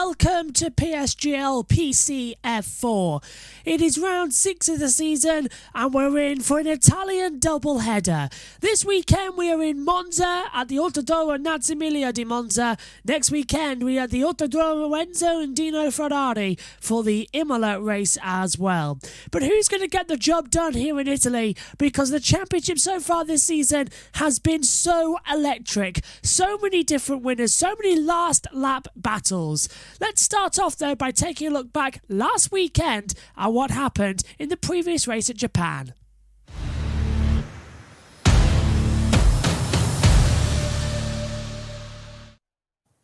welcome to PSGL PCF4. It is round 6 of the season and we're in for an Italian double header. This weekend we are in Monza at the Autodromo Nazimilia di Monza. Next weekend we are at the Autodromo Enzo and Dino Ferrari for the Imola race as well. But who's going to get the job done here in Italy? Because the championship so far this season has been so electric. So many different winners, so many last lap battles. Let's start off though by taking a look back last weekend at what happened in the previous race at Japan.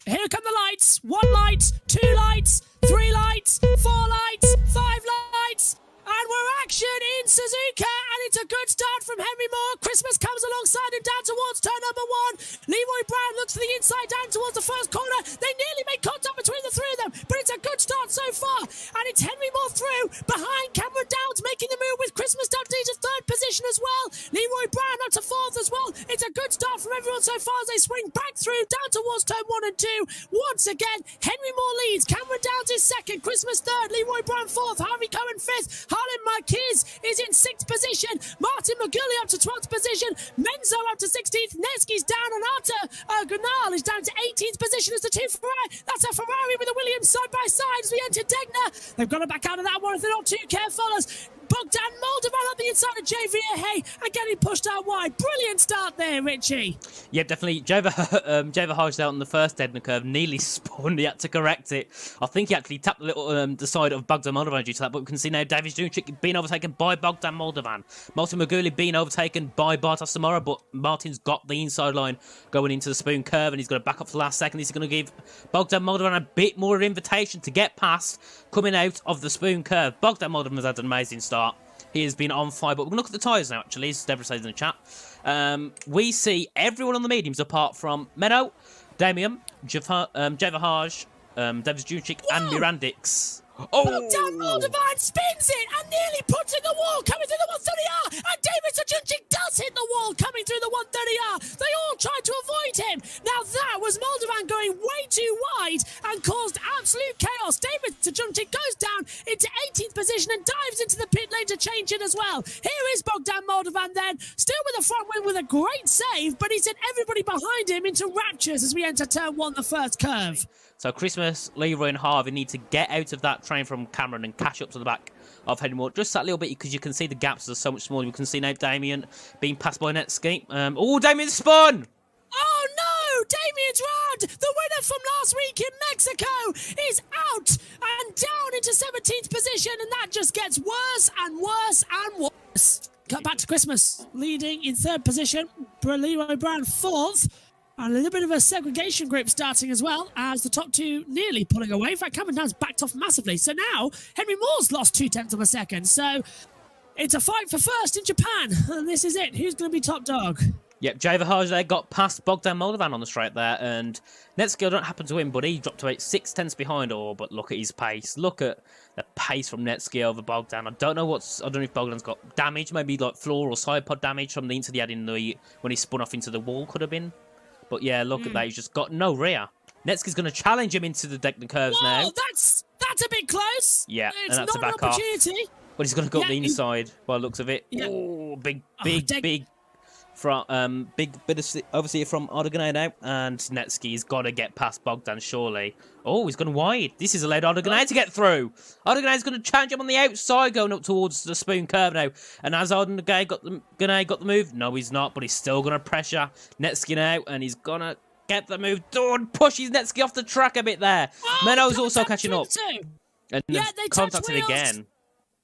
Here come the lights. 1 light, 2 lights, 3 lights, 4 lights, 5 lights. And we're action in Suzuka, and it's a good start from Henry Moore. Christmas comes alongside him down towards turn number 1. Leroy Brown looks to the inside down towards the first corner. They nearly make contact between the three of them, but it's a good start so far. And it's Henry Moore through, behind Cameron Downs making the move with Christmas down to 3rd position as well. Leroy Brown up to 4th as well. It's a good start from everyone so far as they swing back through down towards turn 1 and 2. Once again, Henry Moore leads. Cameron Downs is 2nd, Christmas 3rd, Leroy Brown 4th, Harvey Cohen 5th. Harlan Marquez is in 6th position. Martin McGurley up to 12th position. Menzo up to 16th. Nesky's down, and Arta Gunal is down to 18th position as the two Ferrari. That's a Ferrari with a Williams side by side as we enter Degner. They've got to back out of that one if they're not too careful. As Bogdan Moldovan on the inside of Javier Hay and getting pushed out wide. Brilliant start there, Richie. Yeah, definitely. Java Hodge out on the first Degner curve nearly spun. He had to correct it. I think he actually tapped a little the side of Bogdan Moldovan due to that, but we can see now David Junchik being overtaken by Bogdan Moldovan. Martin Maguli being overtaken by Bartos Samora, but Martin's got the inside line going into the spoon curve, and he's going to back up for the last second. He's going to give Bogdan Moldovan a bit more of an invitation to get past coming out of the spoon curve. Bogdan Moldovan has had an amazing start. He has been on fire, but we're going to look at the tyres now, actually, as Deborah says in the chat. We see everyone on the mediums apart from Menno, Damien, Javahaj, Davis Junchik, and Mirandix. Oh! Bogdan Moldovan spins it and nearly puts in the wall, coming through the 130R, and David Sajunchik does hit the wall, coming through the 130R. They all tried to avoid him. Now that was Moldovan going way too wide and caused absolute chaos. David Sajunchik goes down into 18th position and dives into the pit lane to change it as well. Here is Bogdan Moldovan then, still with a front wing with a great save, but he sent everybody behind him into raptures as we enter turn 1, the first curve. So Christmas, Leroy and Harvey need to get out of that train from Cameron and catch up to the back of Henry Moore. Just that little bit, because you can see the gaps are so much smaller. You can see now Damien being passed by Netscape. Oh, Damien spun! Oh no! Damien's round! The winner from last week in Mexico is out and down into 17th position, and that just gets worse and worse and worse. Cut back to Christmas, leading in 3rd position. Leroy Brown 4th. And a little bit of a segregation group starting as well, as the top two nearly pulling away. In fact, Cameron Downs backed off massively. So now, Henry Moore's lost 0.2 of a second. So it's a fight for first in Japan. And this is it. Who's going to be top dog? Yep, Javahaj there got past Bogdan Moldovan on the straight there. And Netskill don't happen to win, but he dropped to about 6/10 behind. Oh, but look at his pace. Look at the pace from Netskill over Bogdan. I don't know if Bogdan's got damage, maybe like floor or side pod damage from the incident he had in the when he spun off into the wall, could have been. But yeah, look at that. He's just got no rear. Netsky's going to challenge him into the Degner curves now. That's a bit close. Yeah, it's and that's not a an back off. opportunity. But he's going to go up the inside by the looks of it. Yeah. Oh, big bit of overseer from Odegaard now, and Netsky's got to get past Bogdan surely. Oh, he's gone wide. This is allowed Odegaard to get through. Odegaard's going to challenge him on the outside, going up towards the spoon curve now. And has Odegaard got the move? No, he's not, but he's still going to pressure Netsky now, and he's going to get the move done. Pushes Netsky off the track a bit there. Menno's also catching up. And yeah, they contacted again.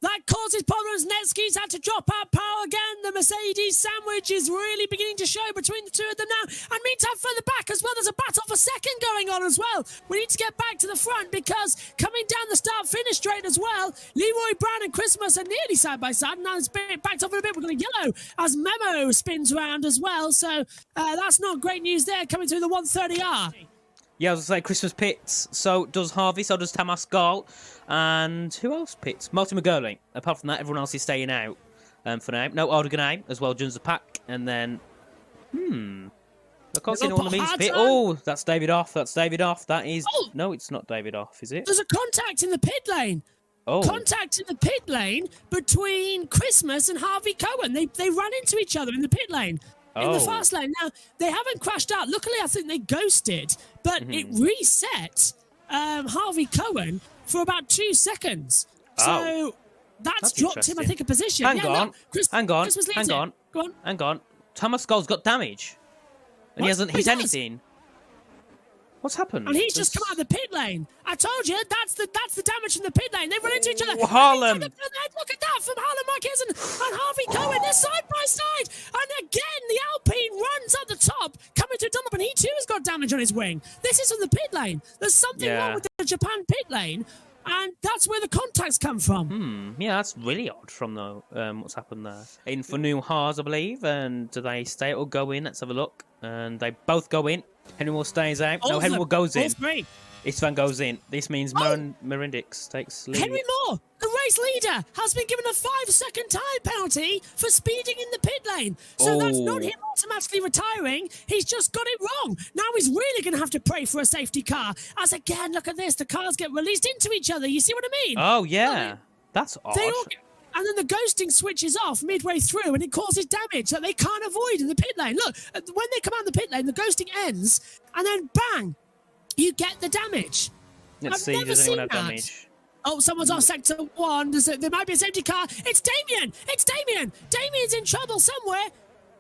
That causes problems. Netsky's had to drop out power again. The Mercedes sandwich is really beginning to show between the two of them now. And meantime, further back as well, there's a battle for second going on as well. We need to get back to the front because coming down the start-finish straight as well, Leroy Brown and Christmas are nearly side by side. Now it's backed off a bit. We're going to yellow as Memo spins around as well. So that's not great news there coming through the 130R. Yeah, I was going to say Christmas pits. So does Harvey, so does Tamas Gall. And who else pits? Martin McGurley. Apart from that, everyone else is staying out for now. No, Odegaard as well joins the pack. And then, I can't see They've no one got in the means hard pit. time. Oh, that's David off. That's David off. That is... Oh. No, it's not David off, is it? There's a contact in the pit lane. Oh. Contact in the pit lane between Christmas and Harvey Cohen. They ran into each other in the pit lane. In the fast lane. Now, they haven't crashed out. Luckily, I think they ghosted, but it reset Harvey Cohen for about 2 seconds. So that's dropped him, I think, a position. Hang on. Hang on. Go on. Hang on. Thomas Skull's got damage. And he hasn't hit anything. What's happened? And he's just come out of the pit lane. I told you, that's the damage from the pit lane. They run into each other. Harlem. Look at that from Harlem Marquez and Harvey Cohen. They're side by side. And again, the Alpine runs at the top, coming to Dunlop, and he too has got damage on his wing. This is from the pit lane. There's something wrong with the Japan pit lane. And that's where the contacts come from. Yeah, that's really odd from the what's happened there. In for new Haas, I believe. And do they stay or go in? Let's have a look. And they both go in. Henry Moore stays out. No, Henry Moore goes in. Istvan goes in. This means Marindix takes lead. Henry Moore, the race leader, has been given a 5-second time penalty for speeding in the pit lane. So that's not him automatically retiring. He's just got it wrong. Now he's really going to have to pray for a safety car. As again, look at this. The cars get released into each other. You see what I mean? Oh, yeah. That's odd. And then the ghosting switches off midway through and it causes damage that they can't avoid in the pit lane. Look, when they come out of the pit lane, the ghosting ends and then bang, you get the damage. Let's see, does anyone have damage? Oh, someone's off sector 1. There might be a safety car. It's Damien! It's Damien! Damien's in trouble somewhere.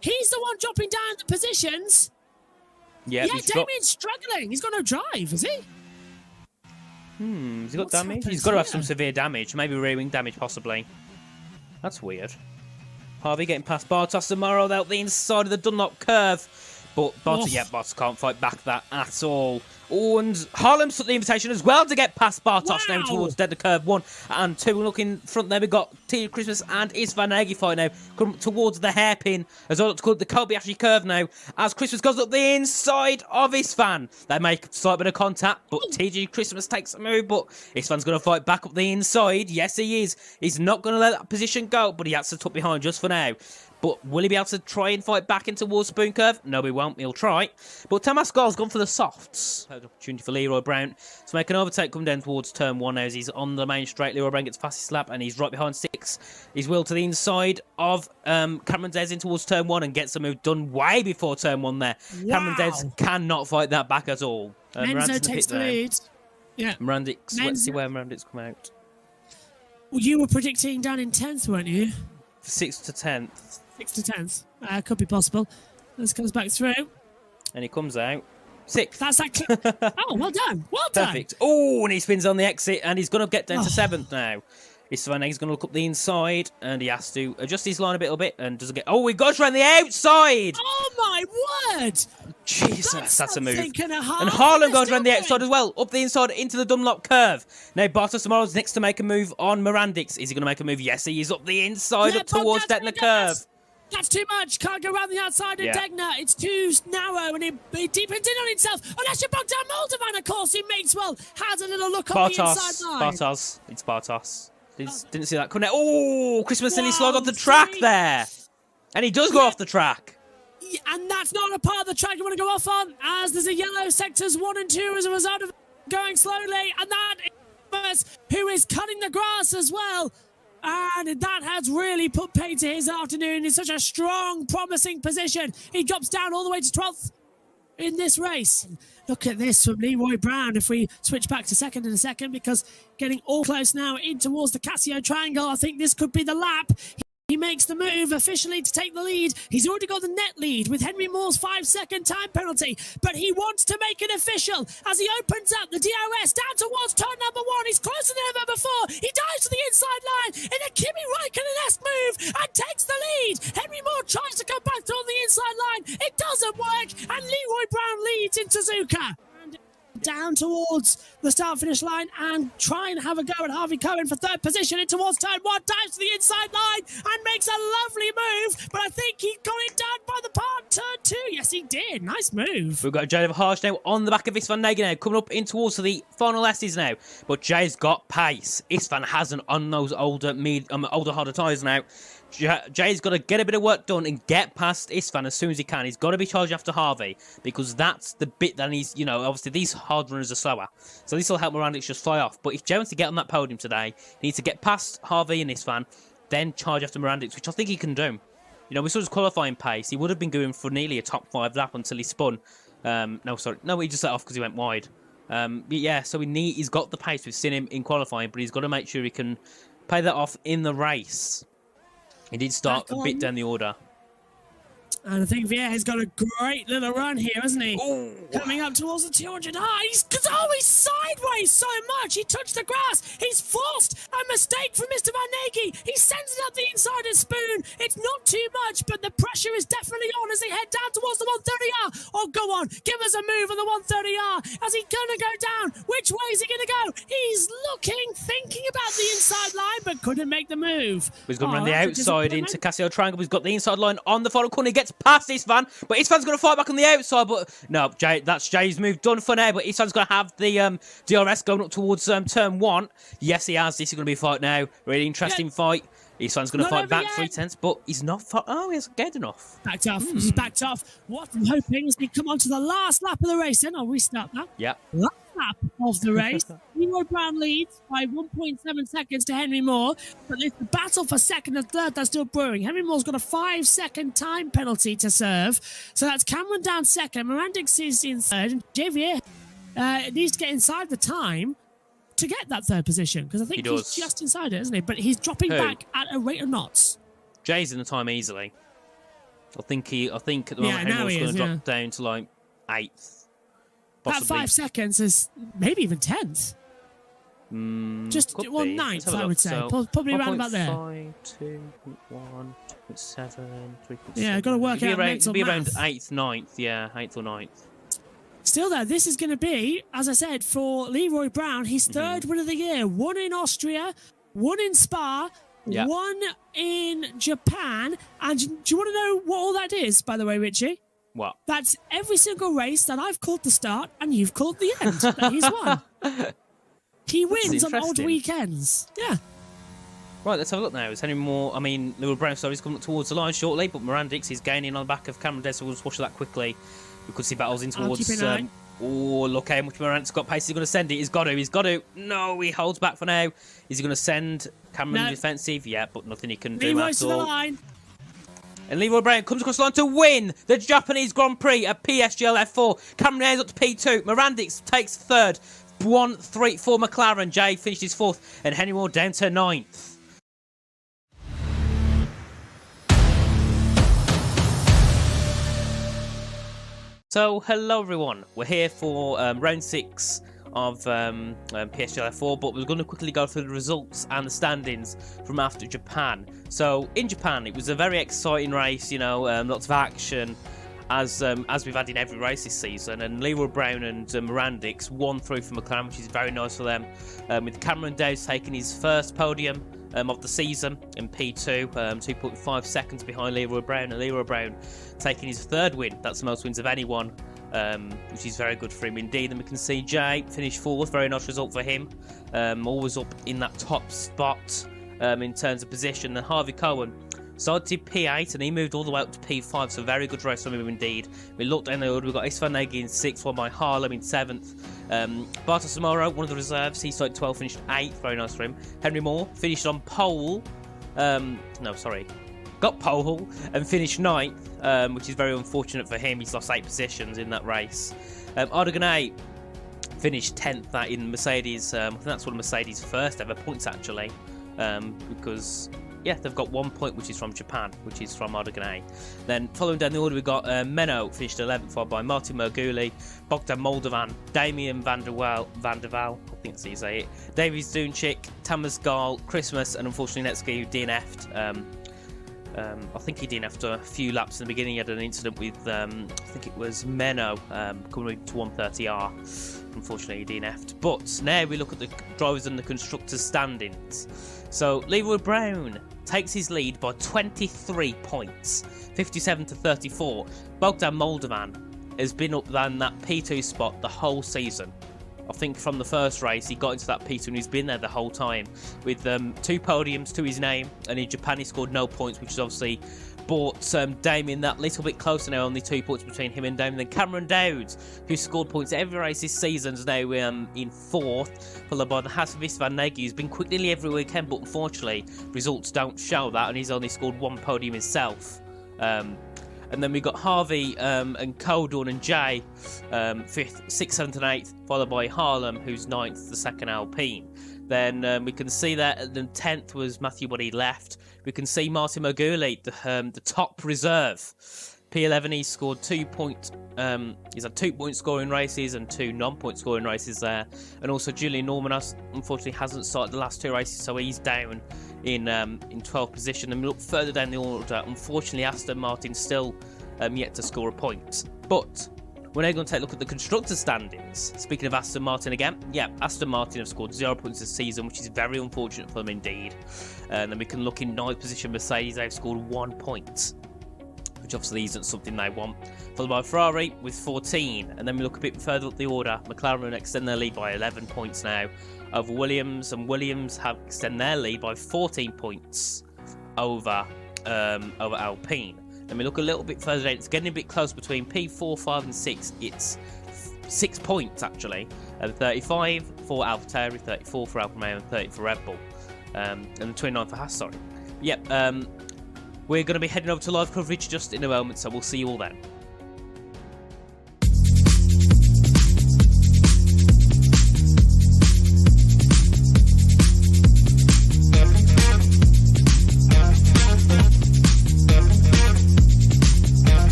He's the one dropping down the positions. Yeah, Damien's struggling. He's got no drive, is he? Has he got damage? He's got to have some severe damage. Maybe rear wing damage, possibly. That's weird. Harvey getting past Bartos tomorrow out the inside of the Dunlop curve. But Bartos can't fight back that at all. Oh, and Harlem's took the invitation as well to get past Bartos now towards dead the curve 1 and 2. Look in front there, we've got Tia Christmas and Istvan Nagy fight now. Come towards the hairpin as well. It's called the Kobayashi curve now. As Christmas goes up the inside of Istvan. They make a slight bit of contact, but TG Christmas takes a move. But Istvan's going to fight back up the inside. Yes, he is. He's not going to let that position go, but he has to tuck behind just for now. But will he be able to try and fight back into towards Spoon Curve? No, he won't. He'll try. But Thomas Gall's gone for the softs. Opportunity for Leroy Brown to make an overtake, come down towards turn 1 now as he's on the main straight. Leroy Brown gets fastest lap and he's right behind 6. He's Will to the inside of Cameron Dez in towards turn 1 and gets the move done way before turn 1 there. Wow. Cameron Dez cannot fight that back at all. Menzo takes the lead. Yeah. Mirandix, let's see where Mirandix come out. Well, you were predicting down in 10th, weren't you? 6th to 10th. 6th to 10th. Could be possible. This comes back through. And he comes out. 6th. That's that. Oh, well done. Well done. Perfect. Oh, and he spins on the exit and he's going to get down to 7th now. Istvan Nagy's going to look up the inside and he has to adjust his line a little bit and doesn't get... Oh, he goes around the outside! Oh, my word! Jesus, that's a move. And Harlem goes around the outside as well, up the inside into the Dunlop curve. Now, Bartos tomorrow's next to make a move on Mirandix. Is he going to make a move? Yes, he is up the inside, up towards Detner curve. That's too much. Can't go around the outside of Degner. It's too narrow and he deepens in on himself. Oh, that's your Bogdan Moldovan, of course. He makes has a little look on the inside line. Bartos. It's Bartos. Didn't see that. Oh, Christmas nearly slid off the track there. And he does go off the track. Yeah, and that's not a part of the track you want to go off on, as there's a yellow sectors 1 and 2 as a result of going slowly. And that is who is cutting the grass as well. And that has really put pay to his afternoon in such a strong, promising position. He drops down all the way to 12th in this race. Look at this from Leroy Brown. If we switch back to 2nd in a second, because getting all close now in towards the Casio Triangle, I think this could be the lap. He makes the move officially to take the lead. He's already got the net lead with Henry Moore's 5-second time penalty, but he wants to make it official as he opens up the DRS down towards turn number 1. He's closer than ever before. He dives to the inside line in a Kimi Raikkonen-esque move and takes the lead. Henry Moore tries to come back on the inside line. It doesn't work, and Leroy Brown leads in Suzuka. Down towards the start-finish line and try and have a go at Harvey Cohen for 3rd position in towards turn 1, dives to the inside line and makes a lovely move, but I think he got it done by the part turn 2. Yes, he did. Nice move. We've got Jay Harsh now on the back of Istvan Nagy now, coming up in towards the final S's now, but Jay's got pace. Istvan hasn't on those older, harder tyres now. Jay's got to get a bit of work done and get past Istvan as soon as he can. He's got to be charged after Harvey because that's the bit that he's, obviously these hard runners are slower. So this will help Morandix just fly off. But if Jay wants to get on that podium today, he needs to get past Harvey and Istvan, then charge after Morandix, which I think he can do. We saw his qualifying pace. He would have been going for nearly a top 5 lap until he spun. No, he just let off because he went wide. So he's got the pace. We've seen him in qualifying, but he's got to make sure he can pay that off in the race. He did start a bit down the order. And I think Vieira's got a great little run here, hasn't he? Ooh. Coming up towards the 200. He's sideways so much. He touched the grass. He's forced a mistake from Mr. Van Nagy. He sends it up the inside of Spoon. It's not too much, but the pressure is definitely on as they head down towards the 130R. Oh, go on. Give us a move on the 130R. Is he going to go down? Which way is he going to go? He's thinking about the inside line, but couldn't make the move. He's going around the outside into Casio Triangle. He's got the inside line on the final corner. He gets past Istvan, but Istvan's going to fight back on the outside. But no, that's Jay's move done for now. But Istvan's going to have the DRS going up towards turn 1. Yes, he has. This is going to be a fight now. Really interesting fight. Istvan's going to fight back 3/10, but he's not. He hasn't gained enough. Backed off. He's backed off. What I'm hoping is we come on to the last lap of the race. Then I'll restart that. Yeah. Last lap of the race. Leroy Brown leads by 1.7 seconds to Henry Moore, but it's the battle for second and third that's still brewing. Henry Moore's got a 5-second time penalty to serve, so that's Cameron down second. Morandix is in third, and Javier needs to get inside the time to get that third position, because I think he's just inside it, isn't he? But he's dropping back at a rate of knots. Jay's in the time easily. I think at the moment Henry's going to drop down to like 8th. Possibly. That 5 seconds is maybe even 10th. Just 9th, I would say. So, probably around about there. 5, 2, 1, 2.7, 3.7. Yeah, got to work out mental be math. around 8th, 9th. Yeah, 8th or 9th. Still though, this is going to be, as I said, for Leroy Brown, his third win of the year. 1 in Austria, 1 in Spa, 1 in Japan. And do you want to know what all that is, by the way, Richie? What? That's every single race that I've called the start and you've called the end that he's won. He wins on odd weekends. Yeah. Right, let's have a look now. Is Henry Moore, Leroy Brown, he's coming towards the line shortly, but Morandix is gaining on the back of Cameron Des, so we'll just watch that quickly. We could see battles in towards... look how much Morandix got pace. He's going to send it. He's got to. No, he holds back for now. Is he going to send Cameron defensive? Yeah, but nothing he can do Leroy's at all. to the line. And Leroy Brown comes across the line to win the Japanese Grand Prix at PSGL F4. Cameron ends up to P2. Morandix takes third. 1-3 for McLaren. Jay finishes fourth. And Henry Moore down to 9th. So, hello everyone. We're here for round 6 of PSGL F4, but we're going to quickly go through the results and the standings from after Japan. So, in Japan, it was a very exciting race, lots of action, as we've had in every race this season. And Leroy Brown and Morandix won through for McLaren, which is very nice for them, with Cameron Dowes taking his first podium of the season in P2, 2.5 seconds behind Leroy Brown, and Leroy Brown taking his third win. That's the most wins of anyone, which is very good for him indeed. And we can see Jay finish fourth, very nice result for him, always up in that top spot in terms of position. And Harvey Cohen started P8 and he moved all the way up to P5, so very good race from him indeed. We looked down the order, we've got Istvan Nagy in 6th, one by Harlem in 7th. Bartos Zamora, one of the reserves, he started 12th, finished 8th, very nice for him. Henry Moore finished on pole, got pole and finished 9th, which is very unfortunate for him. He's lost 8 positions in that race. Ardoganay finished 10th that in Mercedes. I think that's one of Mercedes' first ever points actually, because they've got 1 point, which is from Japan, which is from Ardoganay. Then following down the order, we've got Menno finished 11th, followed by Martin Merguli, Bogdan Moldovan, Damien van der Waal, I think that's how you say it, Davies Dunchik, Tamas Gal, Christmas, and unfortunately Netsky, who DNF'd. I think he DNF'd a few laps in the beginning. He had an incident with, I think it was Menno, coming to 130R. Unfortunately, he DNF'd. But now we look at the drivers and the constructors' standings. So Leroy Brown takes his lead by 23 points, 57 to 34. Bogdan Moldovan has been up than that P2 spot the whole season. I think from the first race, he got into that P2 and he's been there the whole time with 2 podiums to his name. And in Japan, he scored no points, which has obviously brought Damien that little bit closer now, only 2 points between him and Damien. Then Cameron Dowd, who scored points every race this season, is now in 4th, followed by the Hasvis Van Nagy, who's been quick nearly every weekend, but unfortunately, results don't show that, and he's only scored 1 podium himself. And then we got Harvey and Coldorn and Jay, 5th, 6th, 7th, and 8th, followed by Harlem, who's 9th, the second Alpine. Then we can see that the 10th was Matthew, but he left. We can see Martin Moguli, the top reserve. P11, he scored 2 points. He's had 2 point scoring races and 2 non-point scoring races there. And also Julian Norman, unfortunately, hasn't started the last 2 races, so he's down in 12th position. And we look further down the order. Unfortunately, Aston Martin still yet to score a point. But we're now going to take a look at the constructors' standings. Speaking of Aston Martin again, Aston Martin have scored 0 points this season, which is very unfortunate for them indeed. And then we can look in 9th position. Mercedes, they've scored 1 point, which obviously isn't something they want. Followed by Ferrari with 14. And then we look a bit further up the order. McLaren extend their lead by 11 points now over Williams, and Williams have extend their lead by 14 points over Alpine. Then we look a little bit further down. It's getting a bit close between P4, 5 and 6. It's 6 points actually. 35 for AlphaTauri, 34 for Alfa Romeo, and 30 for Red Bull. And 29 for Haas, sorry. We're going to be heading over to live coverage just in a moment, so we'll see you all then.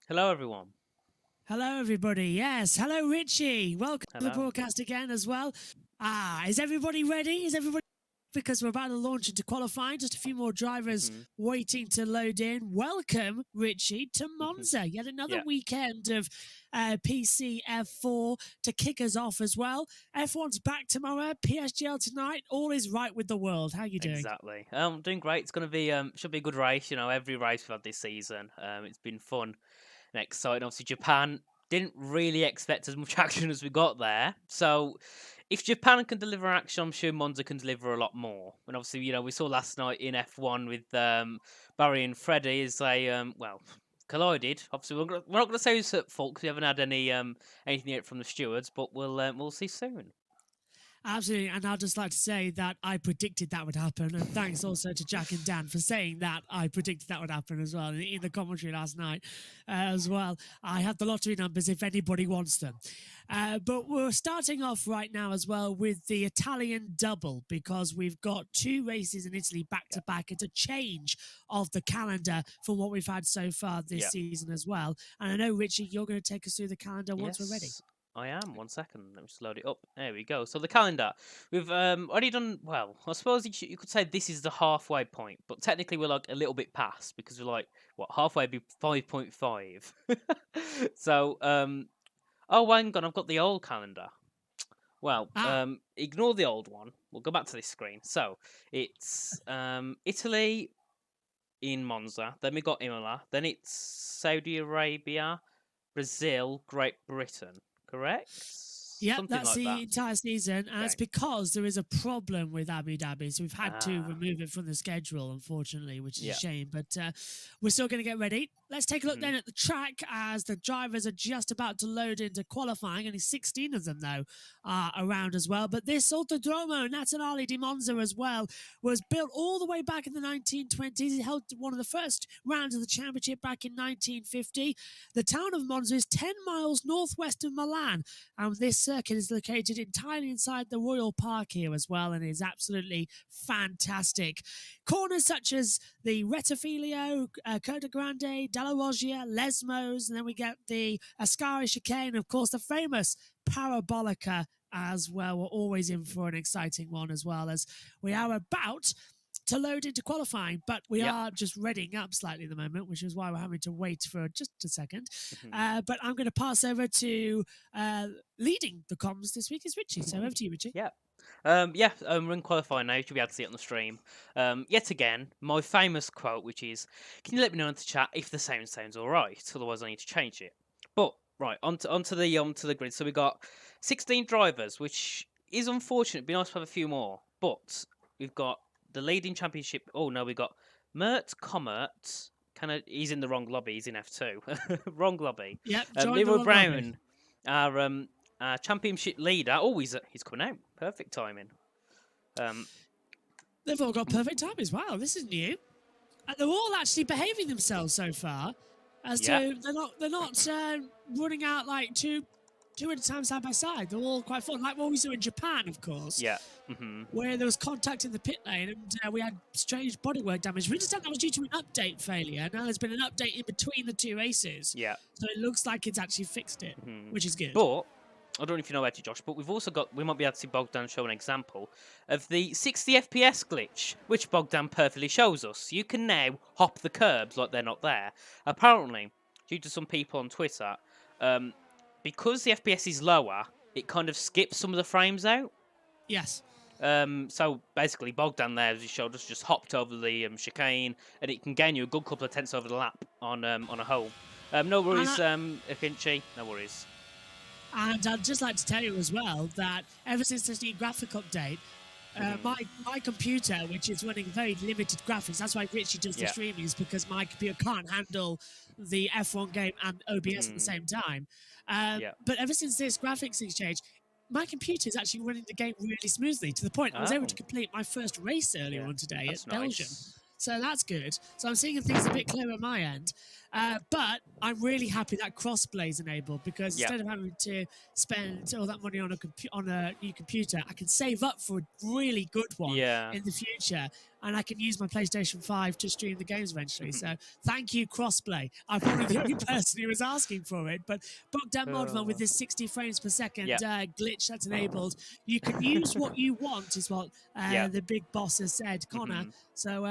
Hello, everyone. Hello, everybody. Yes. Hello, Richie. Welcome to the broadcast again as well. Is everybody ready? Because we're about to launch into qualifying. Just a few more drivers waiting to load in. Welcome, Richie, to Monza. Yet another weekend of PCF4 to kick us off as well. F1's back tomorrow. PSGL tonight. All is right with the world. How are you doing? Exactly. I'm doing great. It's going to be should be a good race. You know, every race we've had this season. It's been fun and exciting. Obviously, Japan didn't really expect as much action as we got there. So if Japan can deliver action, I'm sure Monza can deliver a lot more. And obviously, you know, we saw last night in F1 with Barry and Freddie as they, collided. Obviously, we're not going to say who's at fault because we haven't had anything yet from the stewards, but we'll see soon. Absolutely, and I'd just like to say that I predicted that would happen, and thanks also to Jack and Dan for saying that I predicted that would happen as well in the commentary last night as well. I have the lottery numbers if anybody wants them. But we're starting off right now as well with the Italian double because we've got 2 races in Italy back-to-back. It's a change of the calendar from what we've had so far this season as well. And I know, Richie, you're going to take us through the calendar once we're ready. I am. 1 second. Let me just load it up. There we go. So the calendar. We've already done, well, I suppose you could say this is the halfway point, but technically we're like a little bit past because we're like, halfway be 5.5. So, oh, hang on, I've got the old calendar. Well, ignore the old one. We'll go back to this screen. So it's Italy in Monza. Then we got Imola. Then it's Saudi Arabia, Brazil, Great Britain. Correct? Yeah, that's the entire season, and it's because there is a problem with Abu Dhabi, so we've had to remove it from the schedule, unfortunately, which is a shame, but we're still going to get ready. Let's take a look then at the track as the drivers are just about to load into qualifying. Only 16 of them, though, are around as well. But this Autodromo Nazionale di Monza as well was built all the way back in the 1920s. It held one of the first rounds of the championship back in 1950. The town of Monza is 10 miles northwest of Milan, and this circuit is located entirely inside the Royal Park here as well, and is absolutely fantastic. Corners such as the Rettifilio, Coda Grande, Della Roggia, Lesmos, and then we get the Ascari chicane, of course, the famous Parabolica as well. We're always in for an exciting one as well, as we are about to load into qualifying, but we Yep. are just readying up slightly at the moment, which is why we're having to wait for just a second. Mhm. But I'm going to pass over to leading the comms this week is Richie. So over to you, Richie. Yeah. We're in qualifying now. You should be able to see it on the stream. Yet again, my famous quote, which is, "Can you let me know in the chat if the sound sounds all right? Otherwise, I need to change it." But right onto the grid. So we got 16 drivers, which is unfortunate. It'd be nice to have a few more. But we've got the leading championship. Oh no, we got Mert Comet. He's in the wrong lobby. He's in F2. Wrong lobby. Yep, join the Leroy wrong lobby. Brown, our championship leader. Oh, he's coming out. Perfect timing. They've all got perfect time as well. This is new, and they're all actually behaving themselves so far. As to they're not running out like two at a time side by side. They're all quite fun, like what we saw in Japan, of course. Yeah. Where there was contact in the pit lane and we had strange bodywork damage. We understand that was due to an update failure. Now there's been an update in between the two races. Yeah. So it looks like it's actually fixed it, which is good. But I don't know if you know about it, Josh, but we might be able to see Bogdan show an example of the 60 FPS glitch, which Bogdan perfectly shows us. You can now hop the curbs like they're not there. Apparently, due to some people on Twitter, because the FPS is lower, it kind of skips some of the frames out. Yes. So basically, Bogdan there, as he showed us, just hopped over the chicane, and it can gain you a good couple of tenths over the lap on a hole. No worries, Akinci, no worries. And I'd just like to tell you as well that ever since this new graphic update, my computer, which is running very limited graphics, that's why Richie does the streaming, is because my computer can't handle the F1 game and OBS at the same time. But ever since this graphics exchange, my computer is actually running the game really smoothly, to the point I was able to complete my first race earlier on today at Belgium. So that's good. So I'm seeing things a bit clearer on my end. But I'm really happy that crossplay is enabled, because instead of having to spend all that money on a new computer, I can save up for a really good one in the future, and I can use my PlayStation 5 to stream the games eventually. So thank you, crossplay. I'm probably the only person who was asking for it, but Bogdan Moldovan with this 60 frames per second glitch that's enabled, you can use what you want, is what the big boss has said, Connor. So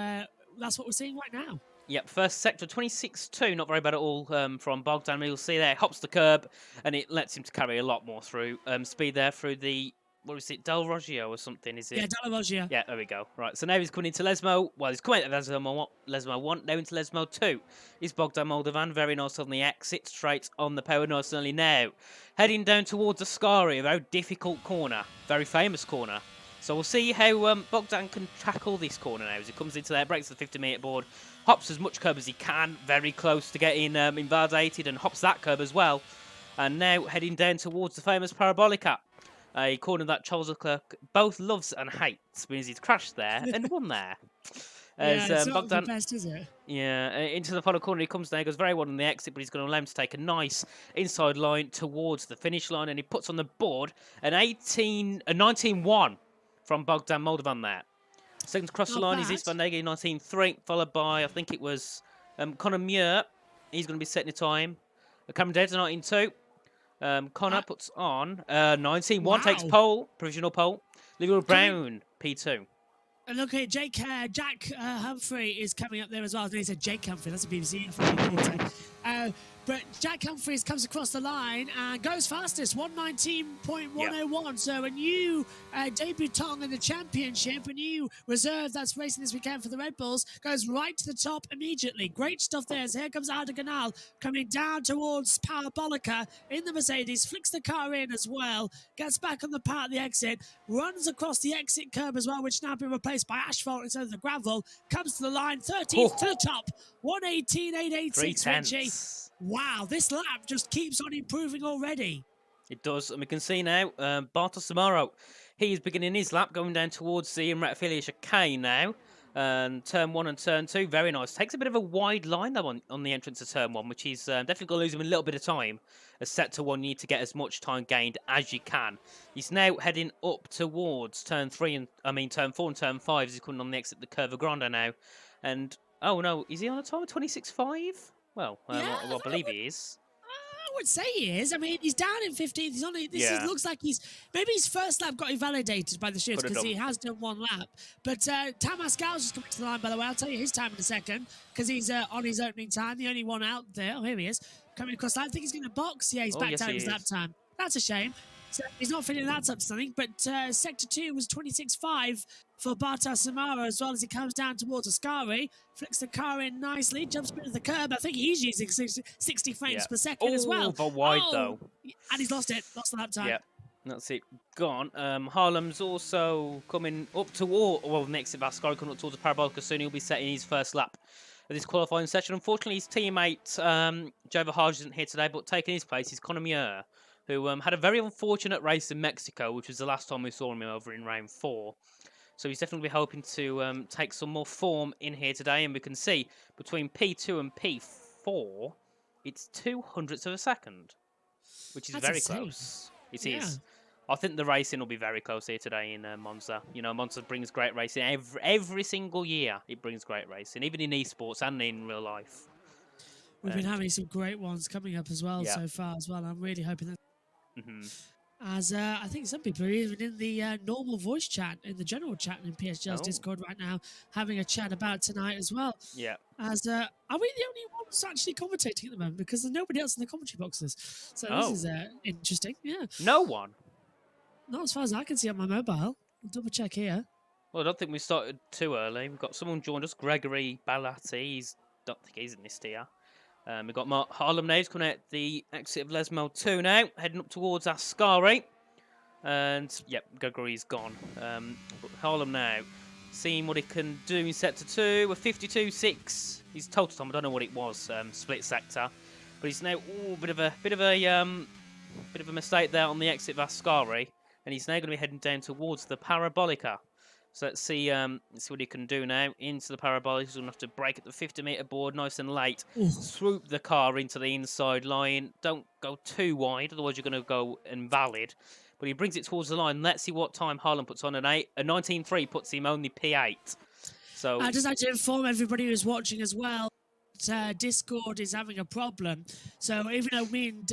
that's what we're seeing right now. Yep, first sector 26.2, not very bad at all from Bogdan. You'll see there, hops the curb, and it lets him to carry a lot more through speed there through the, what is it, Del Roggio or something, is it? Yeah, Del Roggio. Yeah, there we go. Right, so now he's coming into Lesmo. Well, he's coming out of Lesmo 1, now into Lesmo 2. Is Bogdan Moldovan, very nice on the exit, straight on the power, nice and early now. Heading down towards Ascari, a very difficult corner, very famous corner. So we'll see how Bogdan can tackle this corner now as he comes into there, breaks the 50-metre board, hops as much curb as he can, very close to getting invalidated, and hops that curb as well. And now heading down towards the famous Parabolica, a corner that Charles Leclerc both loves and hates, means he's crashed there and won there. As, it's not Bogdan, the best, is it? Yeah, into the final corner he comes down, goes very well on the exit, but he's going to allow him to take a nice inside line towards the finish line, and he puts on the board a 19-1 from Bogdan Moldovan there. Second across the line is Is van Degen, 19.3, followed by, I think it was Connor Muir. He's going to be setting the time. Cameron Davis, 19.2. Connor puts on 19.1, takes pole, provisional pole. Leroy Brown, P2. And look at Jack Humphrey is coming up there as well. He said Jake Humphrey, that's a BBC. But Jack Humphreys comes across the line and goes fastest, 119.101. So a new debutant in the championship, a new reserve that's racing this weekend for the Red Bulls, goes right to the top immediately. Great stuff there. So here comes Ardaganal coming down towards Parabolica in the Mercedes, flicks the car in as well, gets back on the part of the exit, runs across the exit curb as well, which now been replaced by asphalt instead of the gravel, comes to the line, 13th to the top, 118.886, Richie. Wow, this lap just keeps on improving already. It does, and we can see now Bartos Samaro. He is beginning his lap, going down towards the Imratafilia chicane now. And turn 1 and turn 2, very nice. Takes a bit of a wide line though on the entrance to turn 1, which is definitely going to lose him a little bit of time. As sector 1, you need to get as much time gained as you can. He's now heading up towards turn 4 and turn 5 as he's coming on the exit the Curva Grande now. And oh no, is he on a time of 26.5? Well, I believe he is. would say he is. I mean, he's down in 15th. He's on. Looks like maybe his first lap got invalidated by the shifts because he has done one lap. But Tamascal's just coming to the line, by the way. I'll tell you his time in a second because he's on his opening time, the only one out there. Oh, here he is coming across. I think he's going to box. Yeah, he's backed out his lap time. That's a shame. So he's not feeling that's up to something. But Sector 2 was 26.5 for Bartas Samara as well as he comes down towards Ascari. Flicks the car in nicely, jumps a bit of the curb. I think he's using 60 frames per second as well. But wide though. And he's lost it. Lost the lap time. Yeah, that's it. Gone. Harlem's also coming up toward, next to Ascari coming up towards the Parabolica soon. He'll be setting his first lap of this qualifying session. Unfortunately, his teammate, Joe Verhaage, isn't here today, but taking his place is Conor Muir, who had a very unfortunate race in Mexico, which was the last time we saw him over in round 4. So he's definitely hoping to take some more form in here today, and we can see between P2 and P4, it's 200ths of a second, which is very close. It is. I think the racing will be very close here today in Monza. You know, Monza brings great racing every single year. It brings great racing, even in esports and in real life. We've been having some great ones coming up as well so far as well. I'm really hoping that. As I think some people are even in the normal voice chat, in the general chat in PSGL's Discord right now, having a chat about tonight as well. Yeah. As are we the only ones actually commentating at the moment? Because there's nobody else in the commentary boxes. So this is interesting. Yeah. No one? Not as far as I can see on my mobile. I'll double check here. Well, I don't think we started too early. We've got someone joined us, Gregory Balatti. Don't think he's in this tier. We've got Mark Harlem now. He's coming out the exit of Lesmo 2 now, heading up towards Ascari. And, yep, Gregory's gone. But Harlem now, seeing what he can do in Sector 2. A 52.6. His total time, I don't know what it was, split sector. But he's now, bit of a mistake there on the exit of Ascari. And he's now going to be heading down towards the Parabolica. So let's see what he can do now. Into the Parabolica, he's going to have to brake at the 50-metre board nice and late. Swoop the car into the inside line. Don't go too wide, otherwise you're going to go invalid. But he brings it towards the line. Let's see what time Harlem puts on. A 19.3 puts him only P8. So I just like to inform everybody who's watching as well. Discord is having a problem, so even though me and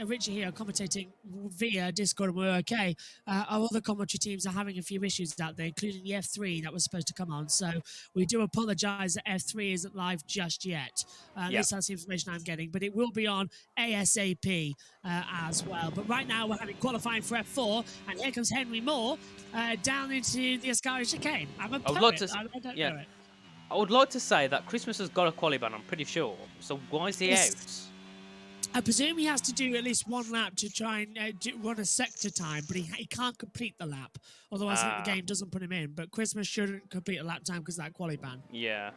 Richie here are commentating via Discord and we're okay, our other commentary teams are having a few issues out there, including the F3 that was supposed to come on. So we do apologise that F3 isn't live just yet. At least that's the information I'm getting, but it will be on ASAP as well. But right now we're having qualifying for F4, and here comes Henry Moore down into the Ascari chicane. I'm a poet. I don't know it. I would like to say that Christmas has got a quali ban, I'm pretty sure. So why is he out? I presume he has to do at least one lap to try and run a sector time, but he can't complete the lap. Otherwise, I think the game doesn't put him in. But Christmas shouldn't complete a lap time because of that quali ban. Yeah.